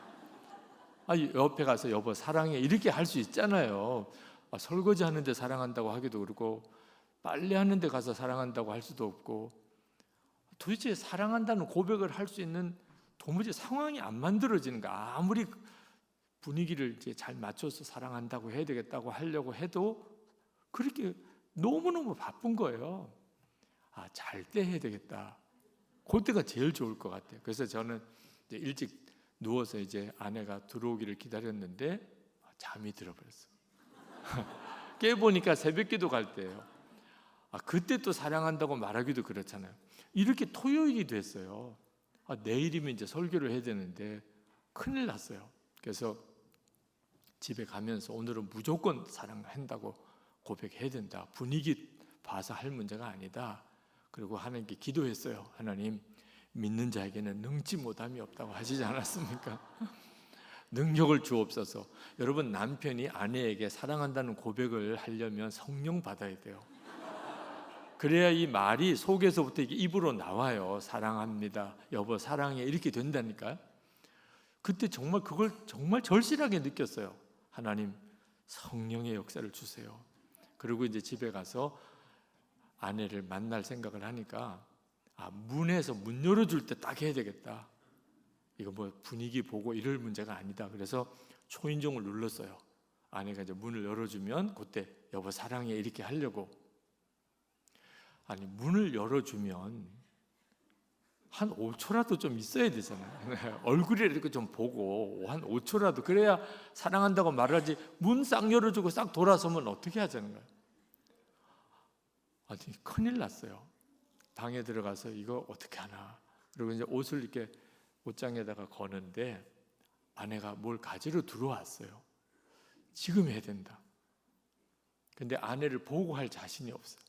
옆에 가서 여보 사랑해 이렇게 할 수 있잖아요. 설거지 하는데 사랑한다고 하기도 그렇고 빨래하는데 가서 사랑한다고 할 수도 없고 도대체 사랑한다는 고백을 할 수 있는 도무지 상황이 안 만들어지는 거야. 아무리 분위기를 이제 잘 맞춰서 사랑한다고 해야 되겠다고 하려고 해도 그렇게 너무너무 바쁜 거예요. 잘 때 해야 되겠다. 그때가 제일 좋을 것 같아요. 그래서 저는 이제 일찍 누워서 이제 아내가 들어오기를 기다렸는데 잠이 들어버렸어요. 깨보니까 새벽기도 갈 때예요. 그때 또 사랑한다고 말하기도 그렇잖아요. 이렇게 토요일이 됐어요. 내일이면 이제 설교를 해야 되는데 큰일 났어요. 그래서 집에 가면서 오늘은 무조건 사랑한다고 고백해야 된다. 분위기 봐서 할 문제가 아니다. 그리고 하나님께 기도했어요. 하나님, 믿는 자에게는 능치 못함이 없다고 하시지 않았습니까? 능력을 주옵소서. 여러분, 남편이 아내에게 사랑한다는 고백을 하려면 성령 받아야 돼요. 그래야 이 말이 속에서부터 이게 입으로 나와요. 사랑합니다. 여보 사랑해. 이렇게 된다니까요. 그때 정말 그걸 정말 절실하게 느꼈어요. 하나님, 성령의 역사를 주세요. 그리고 이제 집에 가서 아내를 만날 생각을 하니까 문에서 문 열어줄 때 딱 해야 되겠다. 이거 뭐 분위기 보고 이럴 문제가 아니다. 그래서 초인종을 눌렀어요. 아내가 이제 문을 열어주면 그때 여보 사랑해 이렇게 하려고. 문을 열어주면 한 5초라도 좀 있어야 되잖아요. 얼굴에 이렇게 좀 보고 한 5초라도 그래야 사랑한다고 말하지. 문 싹 열어주고 싹 돌아서면 어떻게 하자는 거예요. 큰일 났어요. 방에 들어가서 이거 어떻게 하나. 그리고 이제 옷을 이렇게 옷장에다가 거는데 아내가 뭘 가지러 들어왔어요. 지금 해야 된다. 근데 아내를 보고 할 자신이 없어요.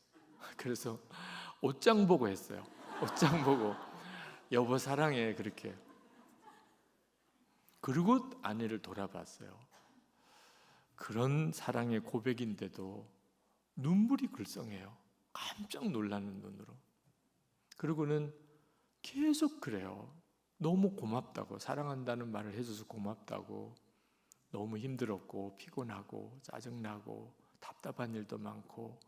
그래서 옷장 보고 했어요. 옷장 보고 여보 사랑해 그렇게. 그리고 아내를 돌아봤어요. 그런 사랑의 고백인데도 눈물이 글썽해요. 깜짝 놀라는 눈으로. 그리고는 계속 그래요. 너무 고맙다고, 사랑한다는 말을 해줘서 고맙다고, 너무 힘들었고 피곤하고 짜증나고 답답한 일도 많고,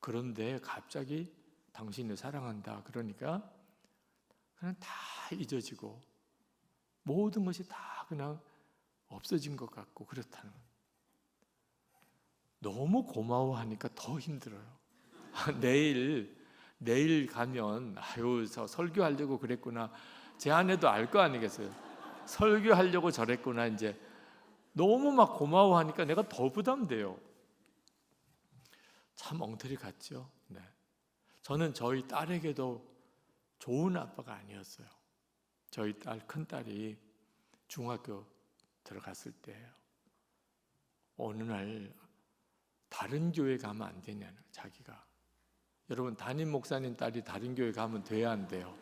그런데 갑자기 당신을 사랑한다 그러니까 그냥 다 잊어지고 모든 것이 다 그냥 없어진 것 같고 그렇다는 거예요. 너무 고마워하니까 더 힘들어요. 내일 가면 아유 저 설교하려고 그랬구나, 제 아내도 알 거 아니겠어요. 설교하려고 저랬구나. 이제 너무 막 고마워하니까 내가 더 부담돼요. 참 엉터리 같죠. 네. 저는 저희 딸에게도 좋은 아빠가 아니었어요. 저희 큰딸이 중학교 들어갔을 때 어느 날 다른 교회 가면 안 되냐는, 자기가. 여러분, 담임 목사님 딸이 다른 교회 가면 돼야 안 돼요?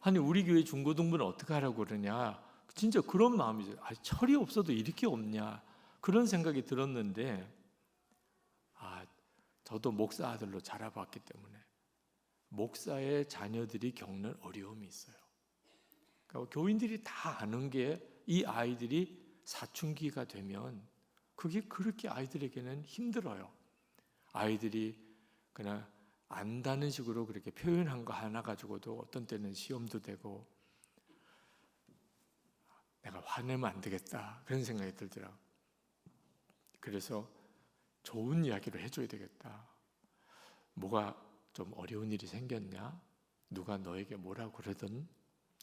아니 우리 교회 중고등부는 어떻게 하라고 그러냐, 진짜 그런 마음이죠. 철이 없어도 이렇게 없냐, 그런 생각이 들었는데, 저도 목사 아들로 자라봤기 때문에 목사의 자녀들이 겪는 어려움이 있어요. 그러니까 교인들이 다 아는 게, 이 아이들이 사춘기가 되면 그게 그렇게 아이들에게는 힘들어요. 아이들이 그냥 안다는 식으로 그렇게 표현한 거 하나 가지고도 어떤 때는 시험도 되고, 내가 화내면 안 되겠다 그런 생각이 들더라고요. 그래서 좋은 이야기를 해줘야 되겠다. 뭐가 좀 어려운 일이 생겼냐, 누가 너에게 뭐라고 그러든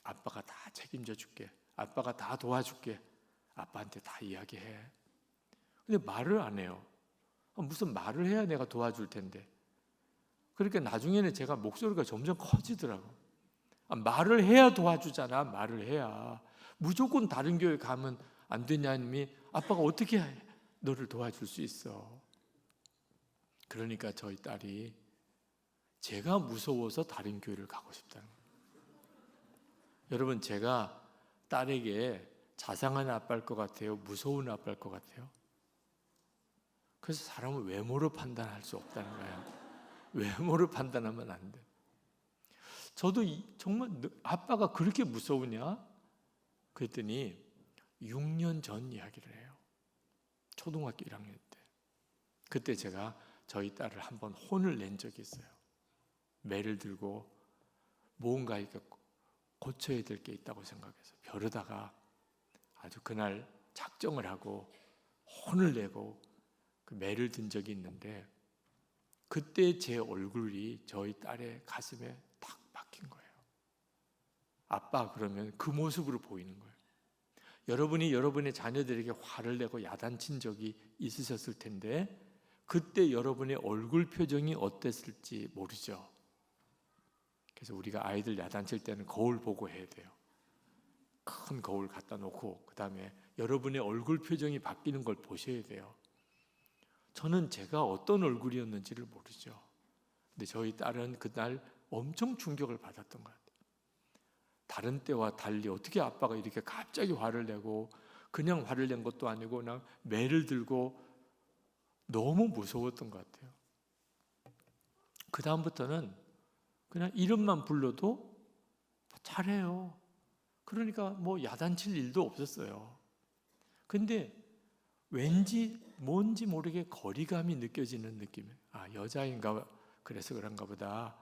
아빠가 다 책임져 줄게, 아빠가 다 도와줄게, 아빠한테 다 이야기해. 근데 말을 안 해요. 무슨 말을 해야 내가 도와줄 텐데. 그러니까 나중에는 제가 목소리가 점점 커지더라고. 말을 해야 도와주잖아. 말을 해야. 무조건 다른 교회 가면 안 되냐니, 아빠가 어떻게 너를 도와줄 수 있어. 그러니까 저희 딸이 제가 무서워서 다른 교회를 가고 싶다는 거예요. 여러분, 제가 딸에게 자상한 아빠일 것 같아요? 무서운 아빠일 것 같아요? 그래서 사람은 외모로 판단할 수 없다는 거예요. 외모를 판단하면 안 돼. 저도 정말 아빠가 그렇게 무서우냐? 그랬더니 6년 전 이야기를 해요. 초등학교 1학년 때. 그때 제가 저희 딸을 한번 혼을 낸 적이 있어요. 매를 들고 뭔가 이렇게 고쳐야 될 게 있다고 생각해서 벼르다가 아주 그날 작정을 하고 혼을 내고 그 매를 든 적이 있는데, 그때 제 얼굴이 저희 딸의 가슴에 탁 박힌 거예요. 아빠 그러면 그 모습으로 보이는 거예요. 여러분이 여러분의 자녀들에게 화를 내고 야단친 적이 있으셨을 텐데 그때 여러분의 얼굴 표정이 어땠을지 모르죠. 그래서 우리가 아이들 야단칠 때는 거울 보고 해야 돼요. 큰 거울 갖다 놓고 그 다음에 여러분의 얼굴 표정이 바뀌는 걸 보셔야 돼요. 저는 제가 어떤 얼굴이었는지를 모르죠. 근데 저희 딸은 그날 엄청 충격을 받았던 것 같아요. 다른 때와 달리 어떻게 아빠가 이렇게 갑자기 화를 내고, 그냥 화를 낸 것도 아니고 그냥 매를 들고, 너무 무서웠던 것 같아요. 그 다음부터는 그냥 이름만 불러도 잘해요. 그러니까 뭐 야단칠 일도 없었어요. 근데 왠지 뭔지 모르게 거리감이 느껴지는 느낌. 여자인가 그래서 그런가 보다,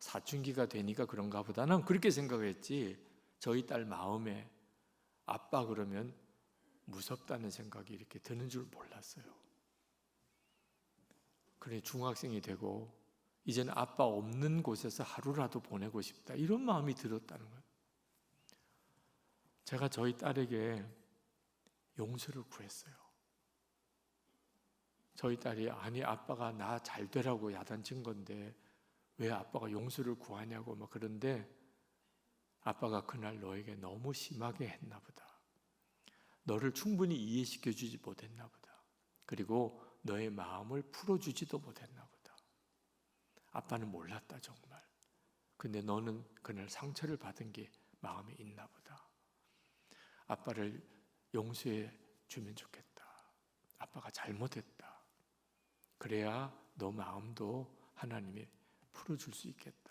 사춘기가 되니까 그런가 보다, 난 그렇게 생각했지, 저희 딸 마음에 아빠 그러면 무섭다는 생각이 이렇게 드는 줄 몰랐어요. 그래 중학생이 되고 이제는 아빠 없는 곳에서 하루라도 보내고 싶다, 이런 마음이 들었다는 거예요. 제가 저희 딸에게 용서를 구했어요. 저희 딸이 아빠가 나 잘 되라고 야단친 건데 왜 아빠가 용서를 구하냐고 막 그런데, 아빠가 그날 너에게 너무 심하게 했나 보다. 너를 충분히 이해시켜 주지 못했나 보다. 그리고 너의 마음을 풀어주지도 못했나 보다. 아빠는 몰랐다 정말. 근데 너는 그날 상처를 받은 게 마음에 있나 보다. 아빠를 용서해 주면 좋겠다. 아빠가 잘못했다. 그래야 너 마음도 하나님이 풀어줄 수 있겠다.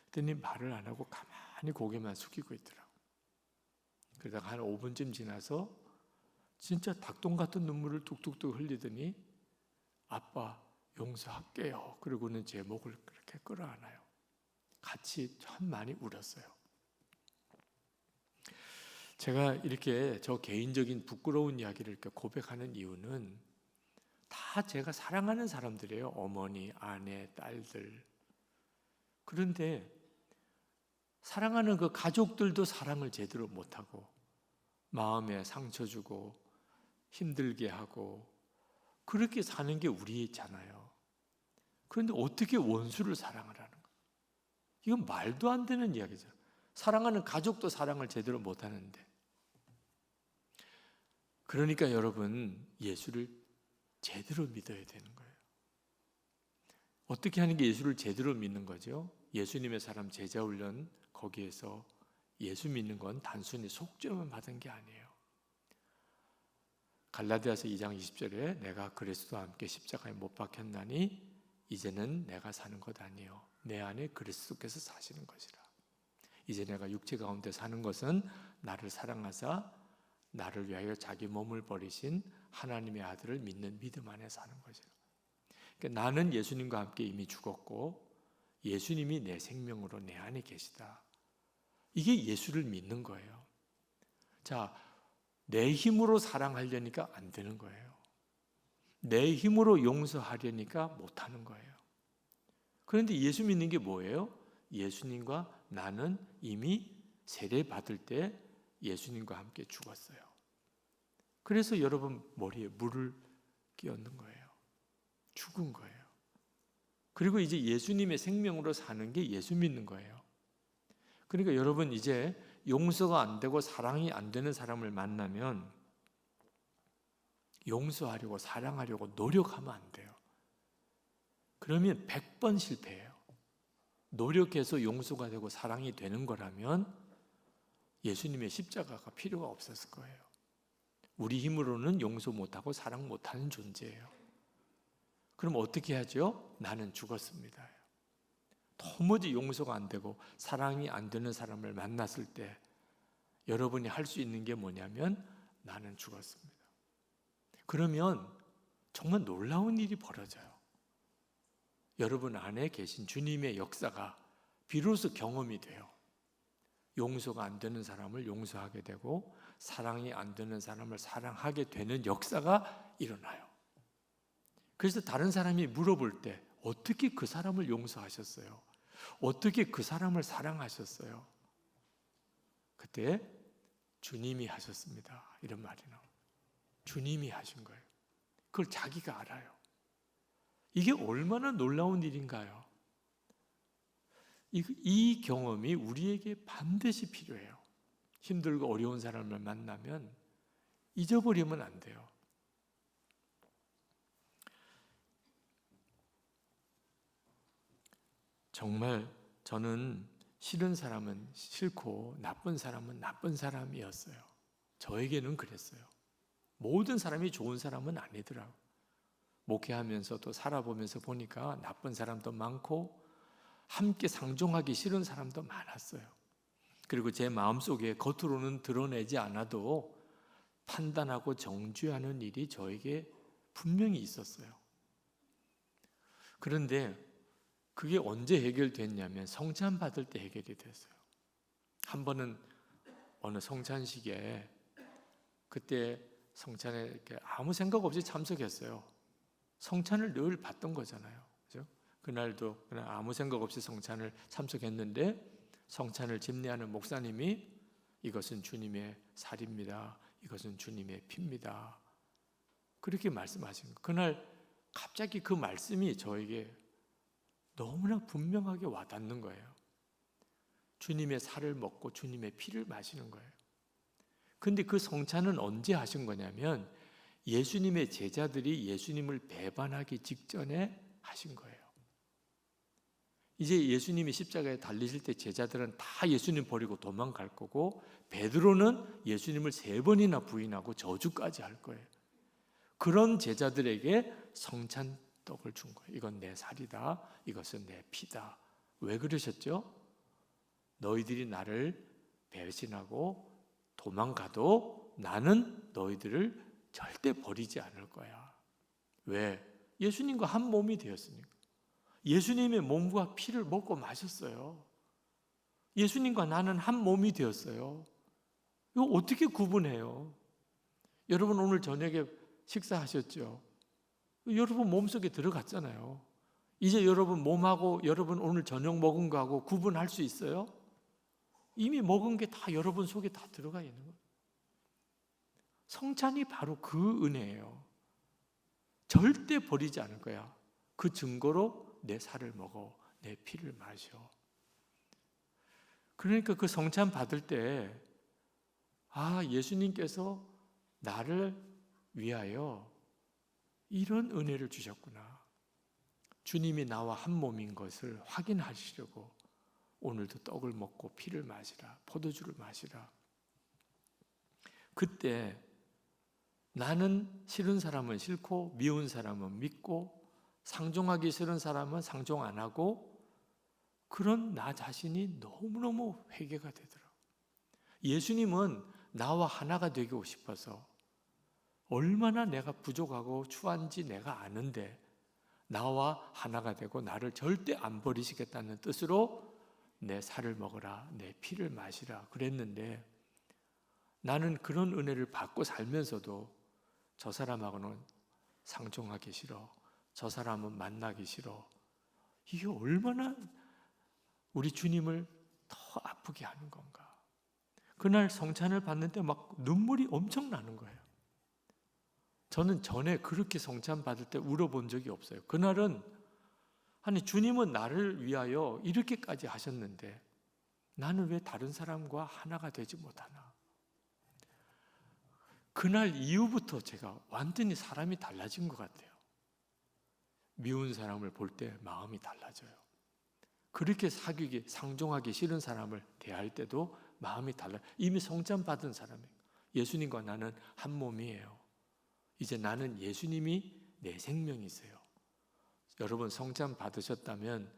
그랬더니 말을 안 하고 가만히 고개만 숙이고 있더라고. 그러다가 한 5분쯤 지나서 진짜 닭똥 같은 눈물을 뚝뚝뚝 흘리더니 아빠 용서할게요. 그러고는 제 목을 그렇게 끌어안아요. 같이 참 많이 울었어요. 제가 이렇게 저 개인적인 부끄러운 이야기를 이렇게 고백하는 이유는 다 제가 사랑하는 사람들이에요. 어머니, 아내, 딸들. 그런데 사랑하는 그 가족들도 사랑을 제대로 못하고 마음에 상처 주고 힘들게 하고 그렇게 사는 게 우리잖아요. 그런데 어떻게 원수를 사랑을 하는 거예요? 이건 말도 안 되는 이야기죠. 사랑하는 가족도 사랑을 제대로 못하는데. 그러니까 여러분, 예수를 제대로 믿어야 되는 거예요. 어떻게 하는 게 예수를 제대로 믿는 거죠? 예수님의 사람 제자훈련 거기에서 예수 믿는 건 단순히 속죄만 받은 게 아니에요. 갈라디아서 2장 20절에 내가 그리스도와 함께 십자가에 못 박혔나니 이제는 내가 사는 것 아니요 내 안에 그리스도께서 사시는 것이라. 이제 내가 육체 가운데 사는 것은 나를 사랑하사 나를 위하여 자기 몸을 버리신 하나님의 아들을 믿는 믿음 안에 사는 것이라. 그러니까 나는 예수님과 함께 이미 죽었고 예수님이 내 생명으로 내 안에 계시다. 이게 예수를 믿는 거예요. 자, 내 힘으로 사랑하려니까 안 되는 거예요. 내 힘으로 용서하려니까 못하는 거예요. 그런데 예수 믿는 게 뭐예요? 예수님과 나는 이미 세례 받을 때 예수님과 함께 죽었어요. 그래서 여러분 머리에 물을 끼얹는 거예요. 죽은 거예요. 그리고 이제 예수님의 생명으로 사는 게 예수 믿는 거예요. 그러니까 여러분 이제 용서가 안 되고 사랑이 안 되는 사람을 만나면 용서하려고 사랑하려고 노력하면 안 돼요. 그러면 100번 실패해요. 노력해서 용서가 되고 사랑이 되는 거라면 예수님의 십자가가 필요가 없었을 거예요. 우리 힘으로는 용서 못하고 사랑 못하는 존재예요. 그럼 어떻게 하죠? 나는 죽었습니다. 도무지 용서가 안 되고 사랑이 안 되는 사람을 만났을 때 여러분이 할 수 있는 게 뭐냐면 나는 죽었습니다. 그러면 정말 놀라운 일이 벌어져요. 여러분 안에 계신 주님의 역사가 비로소 경험이 돼요. 용서가 안 되는 사람을 용서하게 되고 사랑이 안 되는 사람을 사랑하게 되는 역사가 일어나요. 그래서 다른 사람이 물어볼 때 어떻게 그 사람을 용서하셨어요? 어떻게 그 사람을 사랑하셨어요? 그때 주님이 하셨습니다. 이런 말이 나와요. 주님이 하신 거예요. 그걸 자기가 알아요. 이게 얼마나 놀라운 일인가요? 이 경험이 우리에게 반드시 필요해요. 힘들고 어려운 사람을 만나면 잊어버리면 안 돼요. 정말 저는 싫은 사람은 싫고 나쁜 사람은 나쁜 사람이었어요. 저에게는 그랬어요. 모든 사람이 좋은 사람은 아니더라고요. 목회하면서 또 살아보면서 보니까 나쁜 사람도 많고 함께 상종하기 싫은 사람도 많았어요. 그리고 제 마음속에 겉으로는 드러내지 않아도 판단하고 정죄하는 일이 저에게 분명히 있었어요. 그런데 그게 언제 해결됐냐면 성찬 받을 때 해결이 됐어요. 한 번은 어느 성찬식에 그때 성찬에 이렇게 아무 생각 없이 참석했어요. 성찬을 늘 받던 거잖아요. 그죠? 그날도 그냥 아무 생각 없이 성찬을 참석했는데 성찬을 집례하는 목사님이 이것은 주님의 살입니다. 이것은 주님의 피입니다. 그렇게 말씀하신 거예요. 그날 갑자기 그 말씀이 저에게 너무나 분명하게 와닿는 거예요. 주님의 살을 먹고 주님의 피를 마시는 거예요. 근데 그 성찬은 언제 하신 거냐면 예수님의 제자들이 예수님을 배반하기 직전에 하신 거예요. 이제 예수님이 십자가에 달리실 때 제자들은 다 예수님 버리고 도망갈 거고, 베드로는 예수님을 3번이나 부인하고 저주까지 할 거예요. 그런 제자들에게 성찬떡을 준 거예요. 이건 내 살이다, 이것은 내 피다. 왜 그러셨죠? 너희들이 나를 배신하고 도망가도 나는 너희들을 절대 버리지 않을 거야. 왜? 예수님과 한 몸이 되었으니까. 예수님의 몸과 피를 먹고 마셨어요. 예수님과 나는 한 몸이 되었어요. 이거 어떻게 구분해요? 여러분 오늘 저녁에 식사하셨죠? 여러분 몸속에 들어갔잖아요. 이제 여러분 몸하고 여러분 오늘 저녁 먹은 거하고 구분할 수 있어요? 이미 먹은 게 다 여러분 속에 다 들어가 있는 거예요. 성찬이 바로 그 은혜예요. 절대 버리지 않을 거야. 그 증거로 내 살을 먹어, 내 피를 마셔. 그러니까 그 성찬 받을 때, 예수님께서 나를 위하여 이런 은혜를 주셨구나. 주님이 나와 한 몸인 것을 확인하시려고 오늘도 떡을 먹고 피를 마시라, 포도주를 마시라. 그때 나는 싫은 사람은 싫고 미운 사람은 믿고 상종하기 싫은 사람은 상종 안 하고, 그런 나 자신이 너무너무 회개가 되더라고요. 예수님은 나와 하나가 되고 싶어서 얼마나 내가 부족하고 추한지 내가 아는데 나와 하나가 되고 나를 절대 안 버리시겠다는 뜻으로 내 살을 먹으라, 내 피를 마시라 그랬는데, 나는 그런 은혜를 받고 살면서도 저 사람하고는 상종하기 싫어, 저 사람은 만나기 싫어. 이게 얼마나 우리 주님을 더 아프게 하는 건가. 그날 성찬을 받는데 막 눈물이 엄청 나는 거예요. 저는 전에 그렇게 성찬 받을 때 울어본 적이 없어요. 그날은 아니 주님은 나를 위하여 이렇게까지 하셨는데 나는 왜 다른 사람과 하나가 되지 못하나. 그날 이후부터 제가 완전히 사람이 달라진 것 같아요. 미운 사람을 볼 때 마음이 달라져요. 그렇게 사귀기, 상종하기 싫은 사람을 대할 때도 마음이 달라요. 이미 성찬 받은 사람이에요. 예수님과 나는 한 몸이에요. 이제 나는 예수님이 내 생명이세요. 여러분 성찬 받으셨다면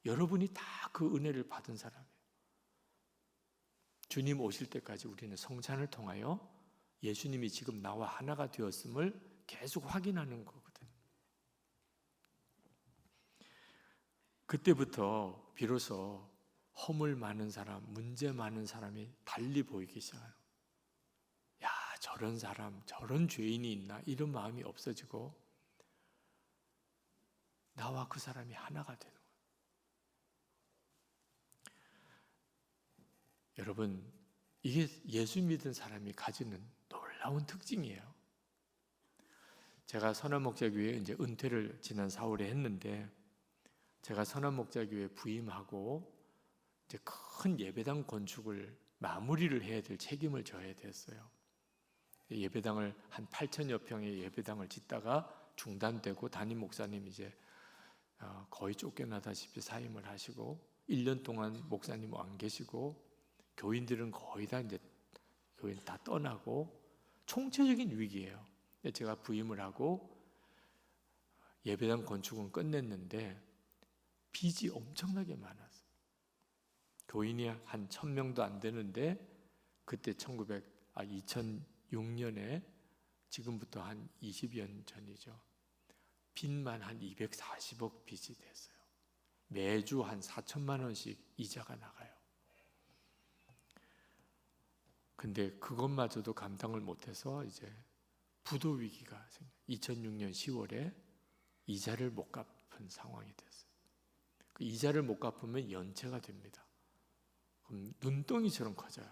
여러분이 다 그 은혜를 받은 사람이에요. 주님 오실 때까지 우리는 성찬을 통하여 예수님이 지금 나와 하나가 되었음을 계속 확인하는 거거든요. 그때부터 비로소 허물 많은 사람, 문제 많은 사람이 달리 보이기 시작해요. 야, 저런 사람, 저런 죄인이 있나 이런 마음이 없어지고 나와 그 사람이 하나가 되는 거예요. 여러분, 이게 예수 믿은 사람이 가지는 놀라운 특징이에요. 제가 선한목자교회에 이제 은퇴를 지난 4월에 했는데, 제가 선한목자교회 부임하고 이제 큰 예배당 건축을 마무리를 해야 될 책임을 져야 됐어요. 예배당을 한 8,000여 평의 예배당을 짓다가 중단되고 담임 목사님 이제 거의 쫓겨나다시피 사임을 하시고 1년 동안 목사님 안 계시고 교인들은 거의 다 이제 교인 다 떠나고 총체적인 위기예요. 제가 부임을 하고 예배당 건축은 끝냈는데 빚이 엄청나게 많았어요. 교인이 한 1,000명도 안 되는데 그때 2006년에 지금부터 한 20여 년 전이죠. 빚만 한 240억 빚이 됐어요. 매주 한 4천만 원씩 이자가 나가요. 근데 그것마저도 감당을 못해서 이제 부도 위기가 생겨요. 2006년 10월에 이자를 못 갚은 상황이 됐어요. 그 이자를 못 갚으면 연체가 됩니다. 그럼 눈덩이처럼 커져요.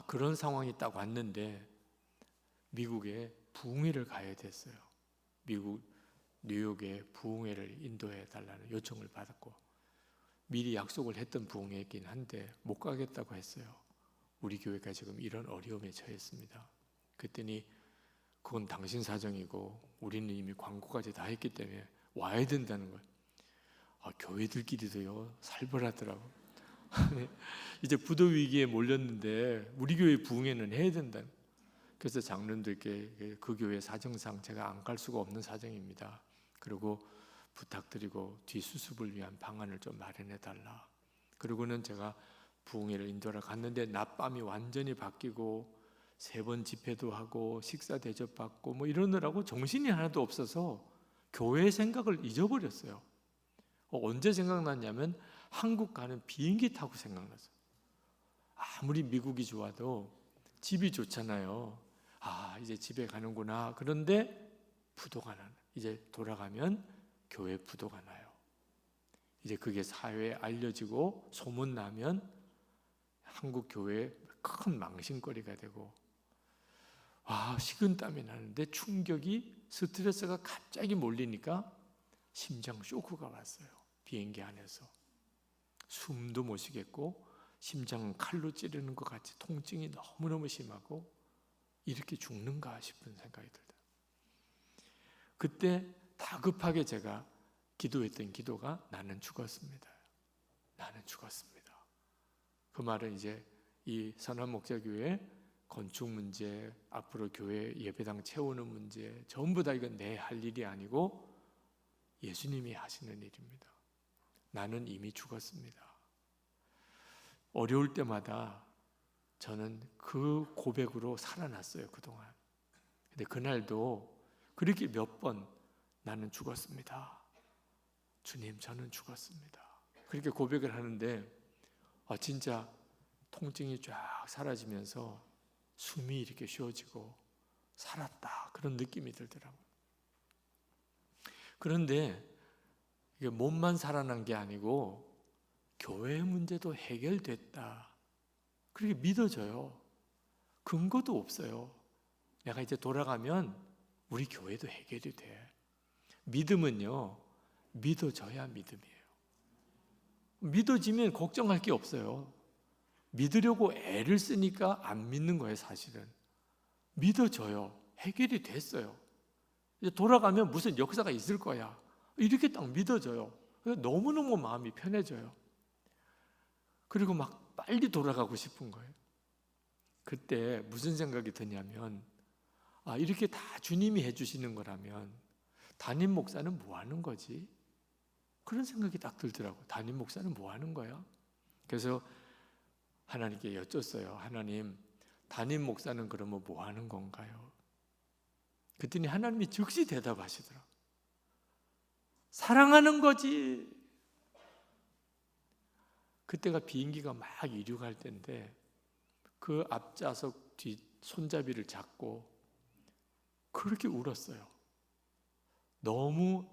그런 상황이 딱 왔는데 미국에 부흥회를 가야 됐어요. 미국 뉴욕에 부흥회를 인도해 달라는 요청을 받았고 미리 약속을 했던 부흥회이긴 한데 못 가겠다고 했어요. 우리 교회가 지금 이런 어려움에 처했습니다. 그랬더니 그건 당신 사정이고 우리는 이미 광고까지 다 했기 때문에 와야 된다는 거예요. 교회들끼리도요 살벌하더라고. 이제 부도 위기에 몰렸는데 우리 교회 부흥회는 해야 된다. 그래서 장로님들께 그 교회 사정상 제가 안 갈 수가 없는 사정입니다. 그리고 부탁드리고 뒤수습을 위한 방안을 좀 마련해 달라. 그리고는 제가 부흥회를 인도하러 갔는데 낮밤이 완전히 바뀌고 3번 집회도 하고 식사 대접받고 뭐 이러느라고 정신이 하나도 없어서 교회 생각을 잊어버렸어요. 언제 생각났냐면 한국 가는 비행기 타고 생각났어요. 아무리 미국이 좋아도 집이 좋잖아요. 이제 집에 가는구나. 그런데 부도가 나요. 이제 돌아가면 교회 부도가 나요. 이제 그게 사회에 알려지고 소문나면 한국 교회에 큰 망신거리가 되고 식은땀이 나는데 충격이 스트레스가 갑자기 몰리니까 심장 쇼크가 왔어요. 비행기 안에서 숨도 못 쉬겠고 심장은 칼로 찌르는 것 같이 통증이 너무너무 심하고 이렇게 죽는가 싶은 생각이 들다. 그때 다급하게 제가 기도했던 기도가 나는 죽었습니다. 나는 죽었습니다. 그 말은 이제 이 선한목자교회 건축 문제, 앞으로 교회 예배당 채우는 문제 전부 다 이건 내 할 일이 아니고 예수님이 하시는 일입니다. 나는 이미 죽었습니다. 어려울 때마다 저는 그 고백으로 살아났어요, 그동안. 근데 그날도 그렇게 몇 번 나는 죽었습니다. 주님, 저는 죽었습니다. 그렇게 고백을 하는데 진짜 통증이 쫙 사라지면서 숨이 이렇게 쉬어지고 살았다, 그런 느낌이 들더라고요. 그런데 이게 몸만 살아난 게 아니고 교회의 문제도 해결됐다, 그렇게 믿어져요. 근거도 없어요. 내가 이제 돌아가면 우리 교회도 해결이 돼. 믿음은요, 믿어져야 믿음이에요. 믿어지면 걱정할 게 없어요. 믿으려고 애를 쓰니까 안 믿는 거예요, 사실은. 믿어져요. 해결이 됐어요. 이제 돌아가면 무슨 역사가 있을 거야. 이렇게 딱 믿어져요. 너무너무 마음이 편해져요. 그리고 막 빨리 돌아가고 싶은 거예요. 그때 무슨 생각이 드냐면 이렇게 다 주님이 해주시는 거라면 담임 목사는 뭐 하는 거지? 그런 생각이 딱 들더라고요. 담임 목사는 뭐 하는 거야? 그래서 하나님께 여쭸어요. 하나님, 담임 목사는 그러면 뭐 하는 건가요? 그랬더니 하나님이 즉시 대답하시더라고요. 사랑하는 거지. 그때가 비행기가 막 이륙할 때인데 그 앞좌석 뒤 손잡이를 잡고 그렇게 울었어요. 너무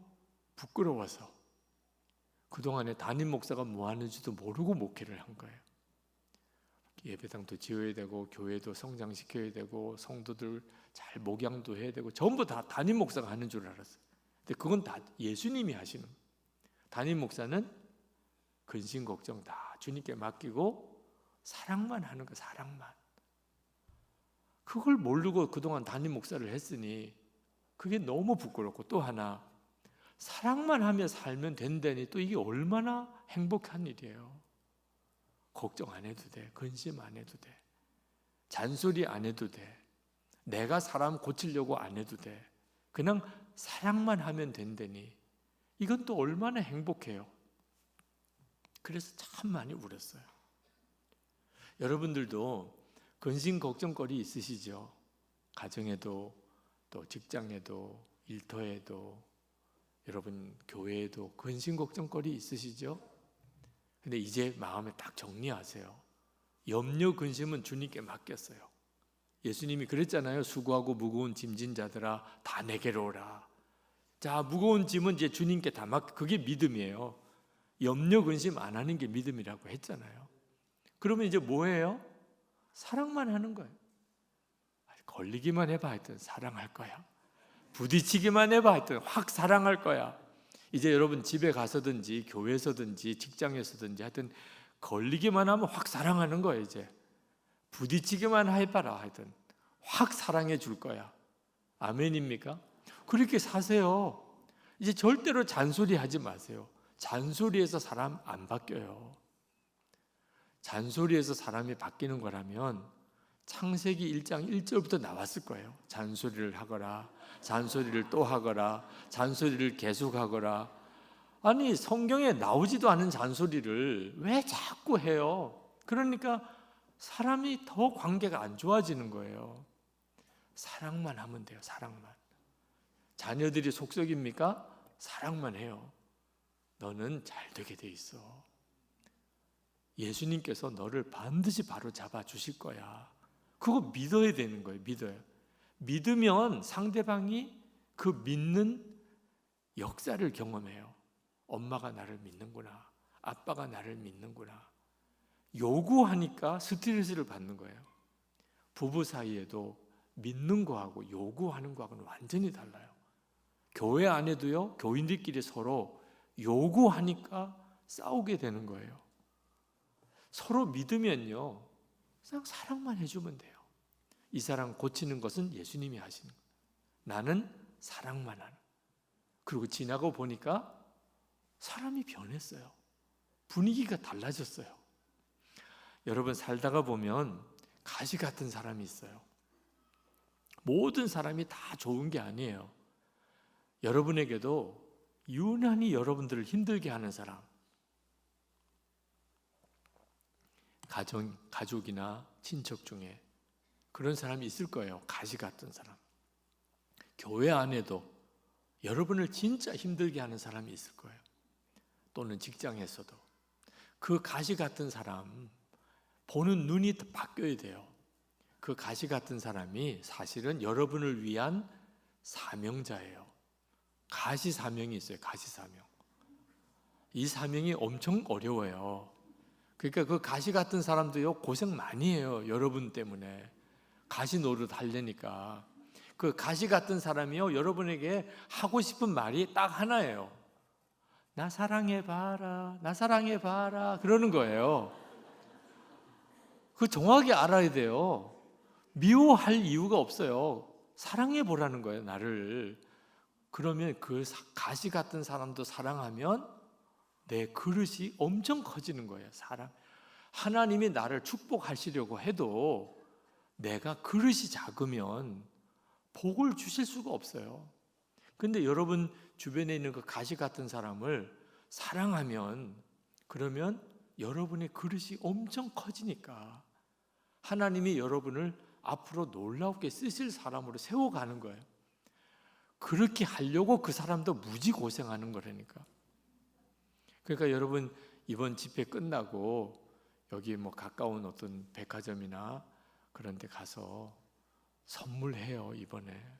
부끄러워서. 그동안에 담임 목사가 뭐 하는지도 모르고 목회를 한 거예요. 예배당도 지어야 되고 교회도 성장시켜야 되고 성도들 잘 목양도 해야 되고 전부 다 담임 목사가 하는 줄 알았어요. 근데 그건 다 예수님이 하시는 거예요. 담임 목사는 근심 걱정 다 주님께 맡기고 사랑만 하는 거예요. 사랑만. 그걸 모르고 그동안 담임 목사를 했으니 그게 너무 부끄럽고, 또 하나 사랑만 하며 살면 된다니 또 이게 얼마나 행복한 일이에요. 걱정 안 해도 돼. 근심 안 해도 돼. 잔소리 안 해도 돼. 내가 사람 고치려고 안 해도 돼. 그냥 사랑만 하면 된다니 이건 또 얼마나 행복해요. 그래서 참 많이 울었어요. 여러분들도 근심 걱정거리 있으시죠? 가정에도 또 직장에도 일터에도 여러분 교회에도 근심 걱정거리 있으시죠? 근데 이제 마음에 딱 정리하세요. 염려 근심은 주님께 맡겼어요. 예수님이 그랬잖아요. 수고하고 무거운 짐진 자들아 다 내게로 오라. 자, 무거운 짐은 이제 주님께 다 그게 믿음이에요. 염려 근심 안 하는 게 믿음이라고 했잖아요. 그러면 이제 뭐예요? 사랑만 하는 거예요. 걸리기만 해봐 하여튼 사랑할 거야. 부딪히기만 해봐 하여튼 확 사랑할 거야. 이제 여러분 집에 가서든지 교회에서든지 직장에서든지 하여튼 걸리기만 하면 확 사랑하는 거예요. 이제 부딪히기만 해봐라 하여튼 확 사랑해 줄 거야. 아멘입니까? 그렇게 사세요. 이제 절대로 잔소리 하지 마세요. 잔소리에서 사람 안 바뀌어요. 잔소리에서 사람이 바뀌는 거라면 창세기 1장 1절부터 나왔을 거예요. 잔소리를 하거라, 잔소리를 또 하거라, 잔소리를 계속하거라. 아니, 성경에 나오지도 않은 잔소리를 왜 자꾸 해요? 그러니까 사람이 더 관계가 안 좋아지는 거예요. 사랑만 하면 돼요. 사랑만. 자녀들이 속썩입니까? 사랑만 해요. 너는 잘 되게 돼 있어. 예수님께서 너를 반드시 바로 잡아 주실 거야. 그거 믿어야 되는 거예요. 믿어요. 믿으면 상대방이 그 믿는 역사를 경험해요. 엄마가 나를 믿는구나. 아빠가 나를 믿는구나. 요구하니까 스트레스를 받는 거예요. 부부 사이에도 믿는 거하고 요구하는 거하고는 완전히 달라요. 교회 안에도요, 교인들끼리 서로 요구하니까 싸우게 되는 거예요. 서로 믿으면요, 그냥 사랑만 해주면 돼요. 이 사람 고치는 것은 예수님이 하시는 거예요. 나는 사랑만 하는. 그리고 지나고 보니까 사람이 변했어요. 분위기가 달라졌어요. 여러분, 살다가 보면 가시 같은 사람이 있어요. 모든 사람이 다 좋은 게 아니에요. 여러분에게도 유난히 여러분들을 힘들게 하는 사람, 가족이나 친척 중에 그런 사람이 있을 거예요. 가시 같은 사람. 교회 안에도 여러분을 진짜 힘들게 하는 사람이 있을 거예요. 또는 직장에서도. 그 가시 같은 사람 보는 눈이 바뀌어야 돼요. 그 가시 같은 사람이 사실은 여러분을 위한 사명자예요. 가시 사명이 있어요. 가시 사명. 이 사명이 엄청 어려워요. 그러니까 그 가시 같은 사람도요, 고생 많이 해요. 여러분 때문에. 가시 노릇 하려니까. 그 가시 같은 사람이요, 여러분에게 하고 싶은 말이 딱 하나예요. 나 사랑해봐라, 나 사랑해봐라. 그러는 거예요. 그 정확히 알아야 돼요. 미워할 이유가 없어요. 사랑해보라는 거예요, 나를. 그러면 그 가시 같은 사람도 사랑하면 내 그릇이 엄청 커지는 거예요. 사랑. 하나님이 나를 축복하시려고 해도 내가 그릇이 작으면 복을 주실 수가 없어요. 근데 여러분 주변에 있는 그 가시 같은 사람을 사랑하면, 그러면 여러분의 그릇이 엄청 커지니까 하나님이 여러분을 앞으로 놀랍게 쓰실 사람으로 세워가는 거예요. 그렇게 하려고 그 사람도 무지 고생하는 거라니까. 그러니까 여러분, 이번 집회 끝나고 여기 뭐 가까운 어떤 백화점이나 그런 데 가서 선물해요. 이번에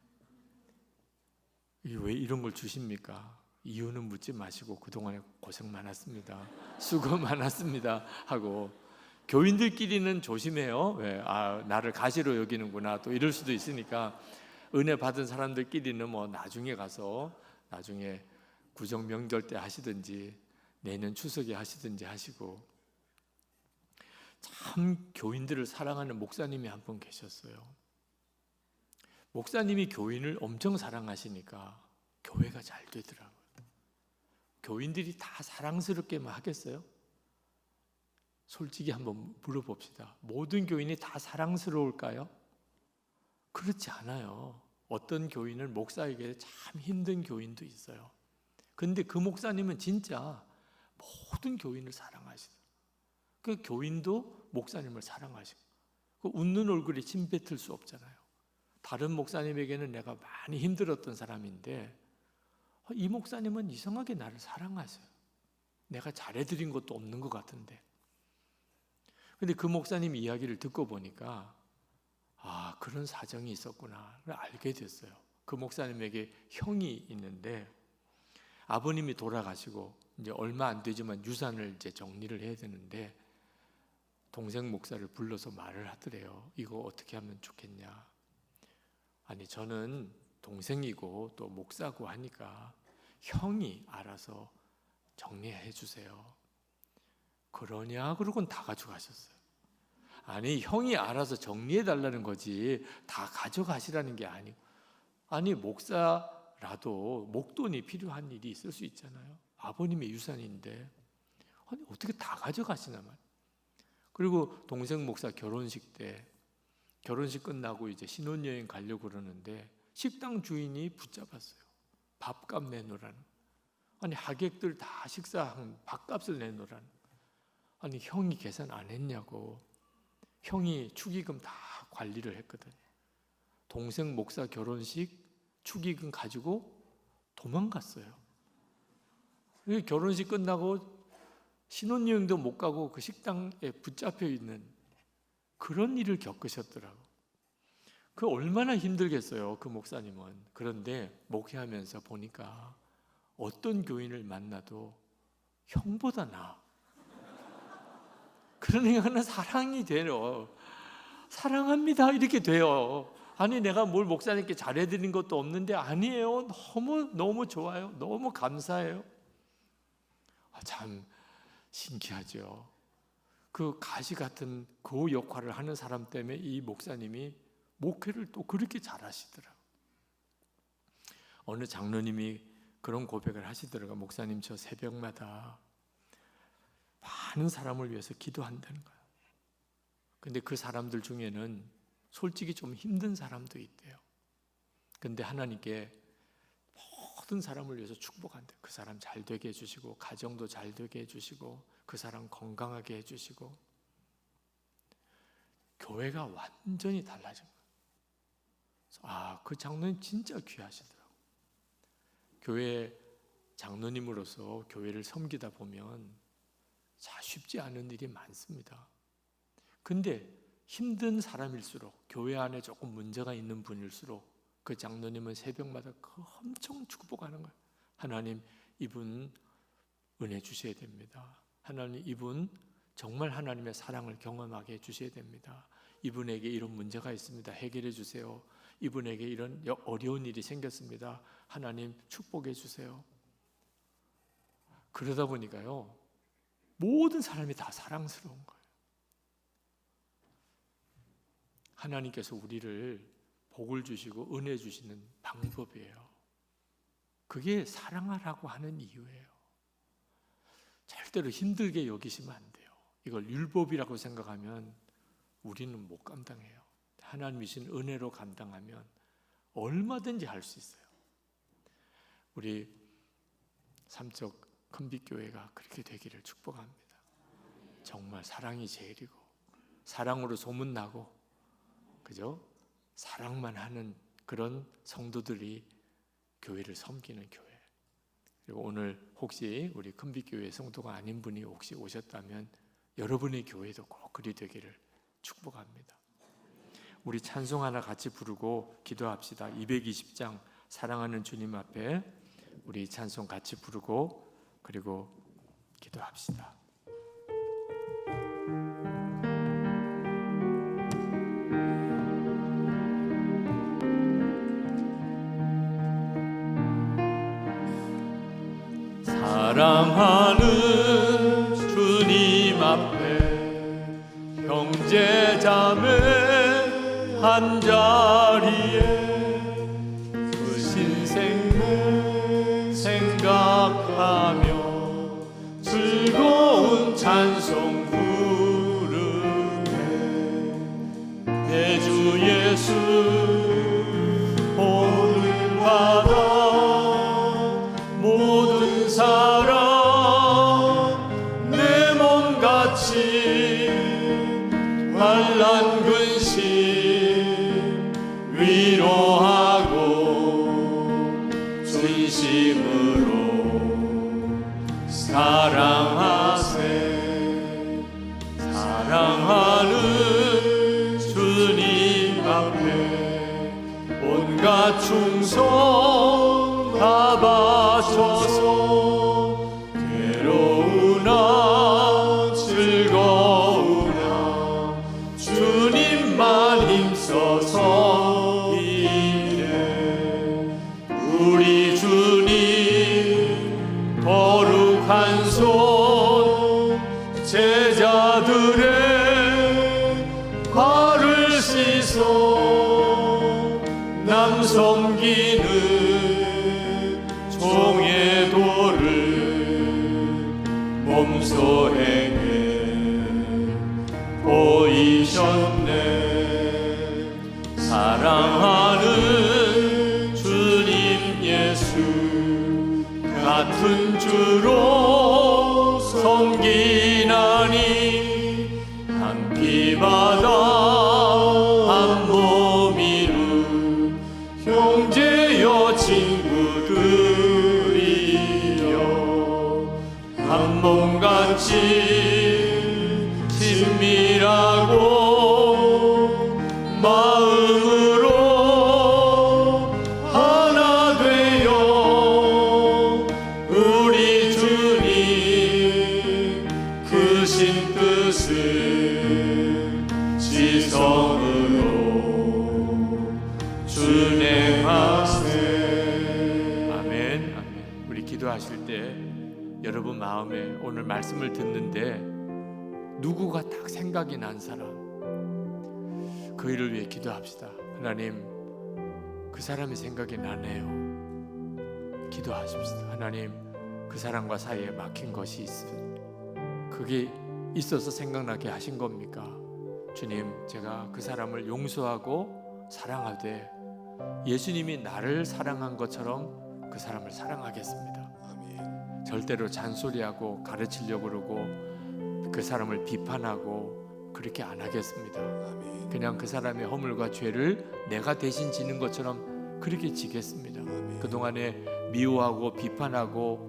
왜 이런 걸 주십니까? 이유는 묻지 마시고 그동안에 고생 많았습니다, 수고 많았습니다 하고. 교인들끼리는 조심해요. 왜? 나를 가시로 여기는구나 또 이럴 수도 있으니까. 은혜 받은 사람들끼리는 뭐 나중에 가서, 나중에 구정 명절 때 하시든지 내년 추석에 하시든지 하시고. 참 교인들을 사랑하는 목사님이 한 분 계셨어요. 목사님이 교인을 엄청 사랑하시니까 교회가 잘 되더라고요. 교인들이 다 사랑스럽게만 하겠어요? 솔직히 한번 물어봅시다. 모든 교인이 다 사랑스러울까요? 그렇지 않아요. 어떤 교인은 목사에게 참 힘든 교인도 있어요. 근데 그 목사님은 진짜 모든 교인을 사랑하시죠. 그 교인도 목사님을 사랑하시고, 그 웃는 얼굴에 침 뱉을 수 없잖아요. 다른 목사님에게는 내가 많이 힘들었던 사람인데 이 목사님은 이상하게 나를 사랑하세요. 내가 잘해드린 것도 없는 것 같은데. 근데 그 목사님 이야기를 듣고 보니까 그런 사정이 있었구나를 알게 됐어요. 그 목사님에게 형이 있는데 아버님이 돌아가시고 이제 얼마 안 되지만 유산을 이제 정리를 해야 되는데 동생 목사를 불러서 말을 하더래요. 이거 어떻게 하면 좋겠냐. 아니, 저는 동생이고 또 목사고 하니까 형이 알아서 정리해 주세요. 그러냐? 그러고는 다 가져가셨어요. 아니, 형이 알아서 정리해 달라는 거지 다 가져가시라는 게 아니고. 아니, 목사라도 목돈이 필요한 일이 있을 수 있잖아요. 아버님의 유산인데 아니 어떻게 다 가져가시나 말이에요. 그리고 동생 목사 결혼식 때 결혼식 끝나고 이제 신혼여행 가려고 그러는데 식당 주인이 붙잡았어요. 밥값 내놓으라는. 아니 하객들 다 식사한 밥값을 내놓으라는. 아니 형이 계산 안 했냐고. 형이 축의금 다 관리를 했거든요. 동생 목사 결혼식 축의금 가지고 도망갔어요. 결혼식 끝나고 신혼여행도 못 가고 그 식당에 붙잡혀 있는 그런 일을 겪으셨더라고. 그 얼마나 힘들겠어요, 그 목사님은. 그런데 목회하면서 보니까 어떤 교인을 만나도 형보다 나아. 그러니까 사랑이 돼요. 사랑합니다 이렇게 돼요. 아니 내가 뭘 목사님께 잘해드린 것도 없는데 아니에요. 너무 좋아요. 너무 감사해요. 참 신기하죠. 그 가시 같은 그 역할을 하는 사람 때문에 이 목사님이 목회를 또 그렇게 잘하시더라고요. 어느 장로님이 그런 고백을 하시더라고요. 목사님 저 새벽마다 많은 사람을 위해서 기도한다는 거예요. 근데 그 사람들 중에는 솔직히 좀 힘든 사람도 있대요. 근데 하나님께 모든 사람을 위해서 축복한대요. 그 사람 잘 되게 해주시고 가정도 잘 되게 해주시고 그 사람 건강하게 해주시고. 교회가 완전히 달라진 거예요. 그 장로님 진짜 귀하시더라고요. 교회 장로님으로서 교회를 섬기다 보면 쉽지 않은 일이 많습니다. 근데 힘든 사람일수록 교회 안에 조금 문제가 있는 분일수록 그 장로님은 새벽마다 엄청 축복하는 거예요. 하나님 이분 은혜 주셔야 됩니다. 하나님 이분 정말 하나님의 사랑을 경험하게 해주셔야 됩니다. 이분에게 이런 문제가 있습니다. 해결해 주세요. 이분에게 이런 어려운 일이 생겼습니다. 하나님 축복해 주세요. 그러다 보니까요 모든 사람이 다 사랑스러운 거예요. 하나님께서 우리를 복을 주시고 은혜 주시는 방법이에요. 그게 사랑하라고 하는 이유예요. 절대로 힘들게 여기시면 안 돼요. 이걸 율법이라고 생각하면 우리는 못 감당해요. 하나님이신 은혜로 감당하면 얼마든지 할 수 있어요. 우리 삼척 큰빛교회가 그렇게 되기를 축복합니다. 정말 사랑이 제일이고 사랑으로 소문나고 그죠? 사랑만 하는 그런 성도들이 교회를 섬기는 교회. 그리고 오늘 혹시 우리 큰빛교회 성도가 아닌 분이 혹시 오셨다면 여러분의 교회도 꼭 그리 되기를 축복합니다. 우리 찬송 하나 같이 부르고 기도합시다. 220장 사랑하는 주님 앞에 우리 찬송 같이 부르고 그리고 기도합시다. 사랑하는 주님 앞에 형제 자매 한자리에 그 신생 생각하며 즐거운 찬송 부르네. 내 주 예수 본을 받아 모든 사랑 내 몸같이 환난 근심 위로하고 진심으로 사랑하세. 사랑하는 주님 앞에 온갖 충성 다 바쳐서 괴로우나 즐거우나 주님만 힘써서 일해. 우리 주님 거룩한 손 제자들의 발을 씻어 남 섬기는 종의 도를 용서행에 보이셨네. 사랑하는 주님 예수, 같은 주로 섬기나니 한 피바다 한 몸이루 형제여 친구들이여 한 몸같이 친밀하고 마음으로 하나 되어 우리 주님 크신 뜻을 지성으로 준행하세. 아멘. 아멘. 우리 기도하실 때 여러분 마음에 오늘 말씀을 듣는데 누구가 딱 생각이 난 사람, 그 일을 위해 기도합시다. 하나님, 그 사람이 생각이 나네요. 기도하십시다. 하나님, 그 사람과 사이에 막힌 것이 그게 있어서 생각나게 하신 겁니까? 주님, 제가 그 사람을 용서하고 사랑하되 예수님이 나를 사랑한 것처럼 그 사람을 사랑하겠습니다. 절대로 잔소리하고 가르치려고 그러고 그 사람을 비판하고 그렇게 안 하겠습니다. 그냥 그 사람의 허물과 죄를 내가 대신 지는 것처럼 그렇게 지겠습니다. 그동안에 미워하고 비판하고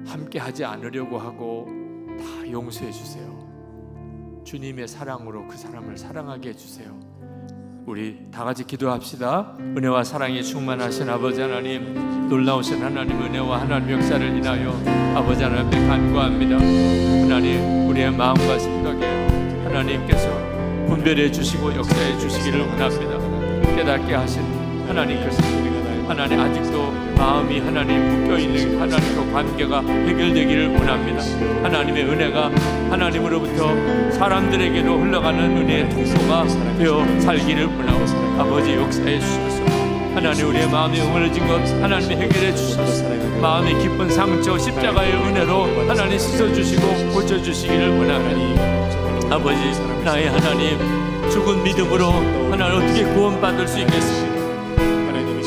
함께 하지 않으려고 하고 다 용서해 주세요. 주님의 사랑으로 그 사람을 사랑하게 해주세요. 우리 다 같이 기도합시다. 은혜와 사랑이 충만하신 아버지 하나님, 놀라우신 하나님 은혜와 하나님 역사를 인하여 아버지 하나님 앞에 간구합니다. 하나님, 우리의 마음과 생각에 하나님께서 분별해 주시고 역사해 주시기를 원합니다. 깨닫게 하신 하나님, 그 하나님 아직도 마음이 하나님 묶여있는 하나님과 관계가 해결되기를 원합니다. 하나님의 은혜가 하나님으로부터 사람들에게로 흘러가는 은혜의 통로가 되어 살기를 원하고 아버지 역사해 주셔서 하나님 우리의 마음이 응어진 것 하나님이 해결해 주셔서 마음의 깊은 상처 십자가의 은혜로 하나님 씻어주시고 고쳐주시기를 원합니다. 아버지, 나의 하나님, 죽은 믿음으로 하나님 어떻게 구원받을 수 있겠습니까?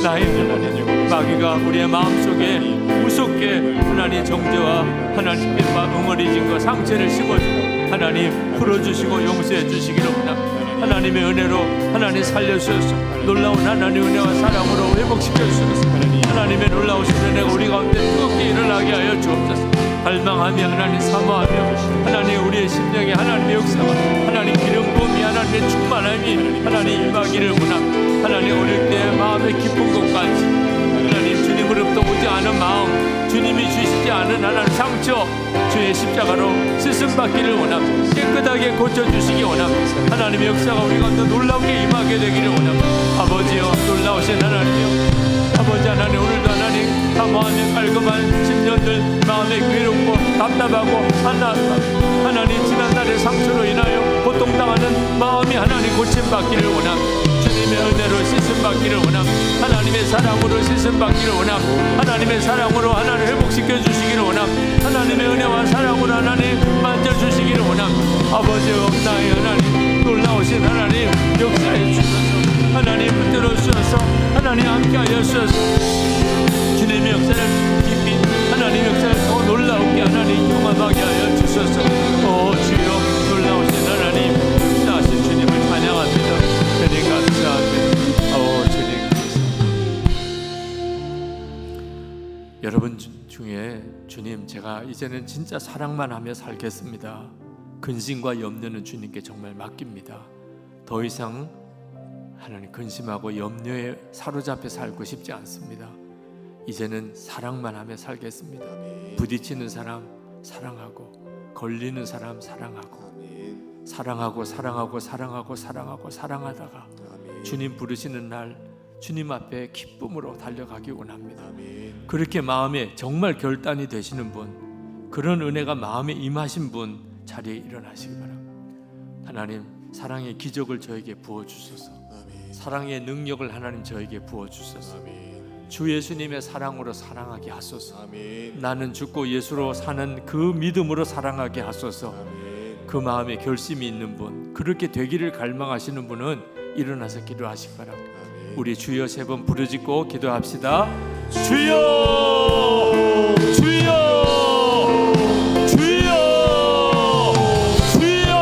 나의 하나님, 마귀가 우리의 마음속에 무섭게 하나님 정죄와 하나님께서 응어리진 것 상처를 씹어주고 하나님 풀어주시고 용서해 주시기를 원합니다. 하나님의 은혜로 하나님 살려주셔서 놀라운 하나님의 은혜와 사랑으로 회복시켜 주셔서 하나님의 놀라우신 은혜가 우리 가운데 뜨겁게 일어나게 하여 주옵소서. 갈망하며 하나님 사모하며 하나님 우리의 심령에 하나님의 역사와 하나님 기름 부음이 하나님의 충만함이 하나님 임하기를 원합니다. 하나님 어릴 때 마음의 깊은 것까지 하나님 주님으로부터 오지 않은 마음, 주님이 주시지 않은 하나님 상처 주의 십자가로 씻음 받기를 원합니다. 깨끗하게 고쳐주시기 원합니다. 하나님의 역사가 우리 가운데 놀랍게 임하게 되기를 원합니다. 아버지여, 놀라우신 하나님이여, 아버지 하나님, 오늘도 하나님 사모하며 깔끔한 10년들 마음에 괴롭고 답답하고 하나님 지난날의 상처로 인하여 고통당하는 마음이 하나님 고침받기를 원합니다. 주님의 은혜로 씻음받기를 원합니다. 하나님의 사랑으로 씻음받기를 원합니다. 하나님의 사랑으로 하나님 회복시켜 주시기를 원합니다. 하나님의 은혜와 사랑으로 하나님 만져주시기를 원합니다. 아버지여, 나의 하나님, 놀라우신 하나님 역사해 주셔서 하나님 붙들어 주셔서 하나님 함께하여 주셔서 주님의 역사를 깊이 하나님 역사를 더 놀라우게 하나님 경험하게 하여 주셔서 주여, 놀라우신 하나님 역사하신 주님을 찬양합니다. 주님 감사합니다. 주님 감사합니다. 여러분 중에 주님, 제가 이제는 진짜 사랑만 하며 살겠습니다. 근심과 염려는 주님께 정말 맡깁니다. 더 이상 하나님 근심하고 염려에 사로잡혀 살고 싶지 않습니다. 이제는 사랑만 하며 살겠습니다. 부딪히는 사람 사랑하고, 걸리는 사람 사랑하고, 사랑하다가 주님 부르시는 날 주님 앞에 기쁨으로 달려가기 원합니다. 그렇게 마음에 정말 결단이 되시는 분, 그런 은혜가 마음에 임하신 분 자리에 일어나시기 바랍니다. 하나님, 사랑의 기적을 저에게 부어주소서. 사랑의 능력을 하나님 저에게 부어주소서. 주 예수님의 사랑으로 사랑하게 하소서. 아멘. 나는 죽고 예수로 사는 그 믿음으로 사랑하게 하소서. 아멘. 그 마음에 결심이 있는 분, 그렇게 되기를 갈망하시는 분은 일어나서 기도하시기 바랍니다. 아멘. 우리 주여 3번 부르짖고 기도합시다. 주여, 주여, 주여, 주여.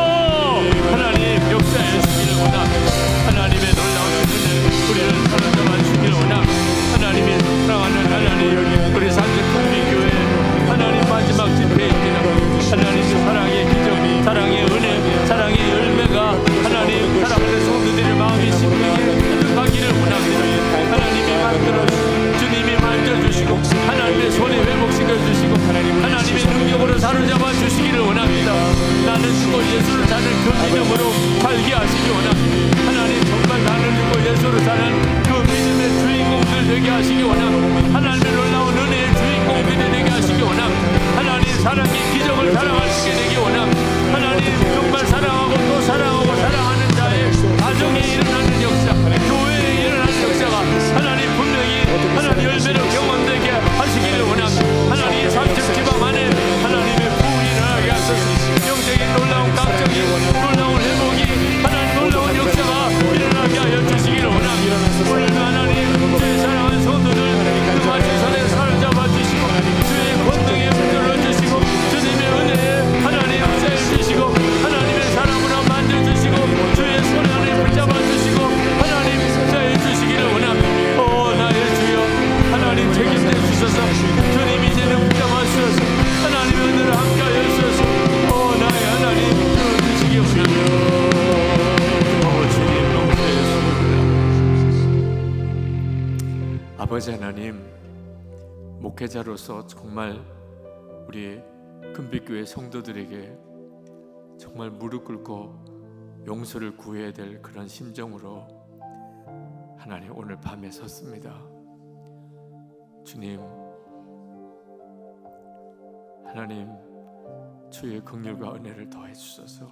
하나님 역사해 주기를 원합니다. 하나님의 놀라운 은혜를 우리를 사랑하여 주기를 원합니다. 하나님의 사랑하는 하나님, 우리 산적국민교회 하나님 마지막 집회에 있기는 하나님의 사랑의 기적, 사랑의 은혜, 사랑의 열매가 하나님 사랑하는 성도들의 마음이 심령에 가득하기를 원합니다. 하나님이 만들어 주님이 만져주시고 하나님의 손에 회복시켜주시고 하나님의 능력으로 사로잡아 주시기를 원합니다. 나는 죽고 예수를 사는 그 믿음으로 살게 하시기 원합니다. 하나님 정말 나는 죽고 예수를 사는 그 믿음의 주인공들 되게 하시기 원합니다. 하나님의 놀라운 은혜의 주인공들이 되게 하시기 원합니다. 하나님 사랑의 기적을 사랑할 수 있게 되기 원합니다. 하나님 정말 사랑하고 또 사랑하고 사랑하는 자의 가정에 일어나는 역사, 교회에 일어나는 역사가 하나님 분명히 하나님 열매로 경험되게 하시기를 원합니다. 하나님 삼층 지방 안에 하나님의 부흥이 일어나게 하소서. 영적인 놀라운 감정이 놀라운 회복이 하나님 놀라운 역사가 일어나게 하여 주시기를 원합니다. 오늘도 하나님 주의 사랑하는 성도들 그 마치 손에 사로잡아 주시고 주의 권능에 붙들어 주시고 주님의 은혜에 하나님 역사해 주시고 하나님의 사랑으로 만져주시고 주의 손 안에 붙잡아 주시고 하나님 역사해 주시기를 원합니다. 오 나의 주여 하나님 책임져 주셔서 주님 이제는 붙잡아 주셔서 하나님의 은혜를 함께하여 주셔서 오 나의 하나님 주시기 원합니다. 오 주님 용서해 주시옵소서. 아버지 하나님, 목회자로서 정말 우리 금빛교회 성도들에게 정말 무릎 꿇고 용서를 구해야 될 그런 심정으로 하나님 오늘 밤에 섰습니다. 주님, 하나님 주의 긍휼과 은혜를 더해 주셔서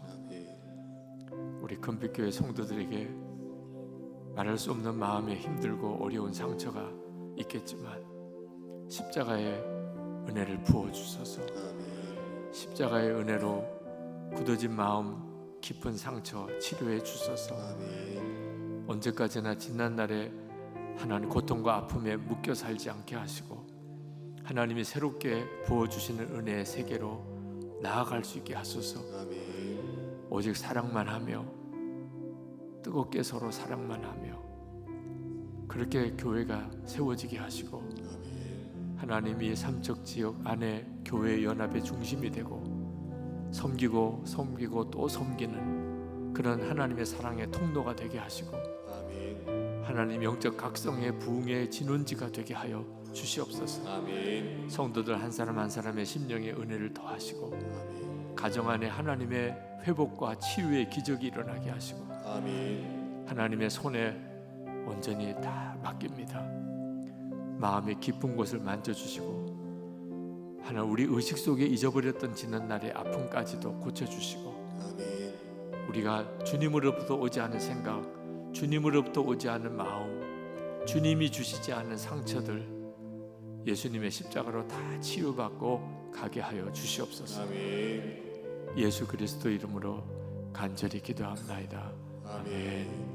우리 금빛교회 성도들에게 말할 수 없는 마음에 힘들고 어려운 상처가 있겠지만 십자가의 은혜를 부어 주셔서 십자가의 은혜로 굳어진 마음 깊은 상처 치료해 주셔서 언제까지나 지난날에 하나님 고통과 아픔에 묶여 살지 않게 하시고 하나님이 새롭게 부어주시는 은혜의 세계로 나아갈 수 있게 하소서. 오직 사랑만 하며 뜨겁게 서로 사랑만 하며 그렇게 교회가 세워지게 하시고 하나님이 삼척 지역 안에 교회 연합의 중심이 되고 섬기고 또 섬기는 그런 하나님의 사랑의 통로가 되게 하시고 하나님 영적 각성의 부흥의 진원지가 되게 하여 주시옵소서. 성도들 한 사람 한 사람의 심령의 은혜를 더하시고 가정 안에 하나님의 회복과 치유의 기적이 일어나게 하시고 하나님의 손에 온전히 다 맡깁니다. 마음의 깊은 곳을 만져주시고 하나님 우리 의식 속에 잊어버렸던 지난날의 아픔까지도 고쳐주시고 우리가 주님으로부터 오지 않은 생각, 주님으로부터 오지 않은 마음, 주님이 주시지 않은 상처들 예수님의 십자가로 다 치유받고 가게 하여 주시옵소서. 예수 그리스도 이름으로 간절히 기도합나이다. 아멘.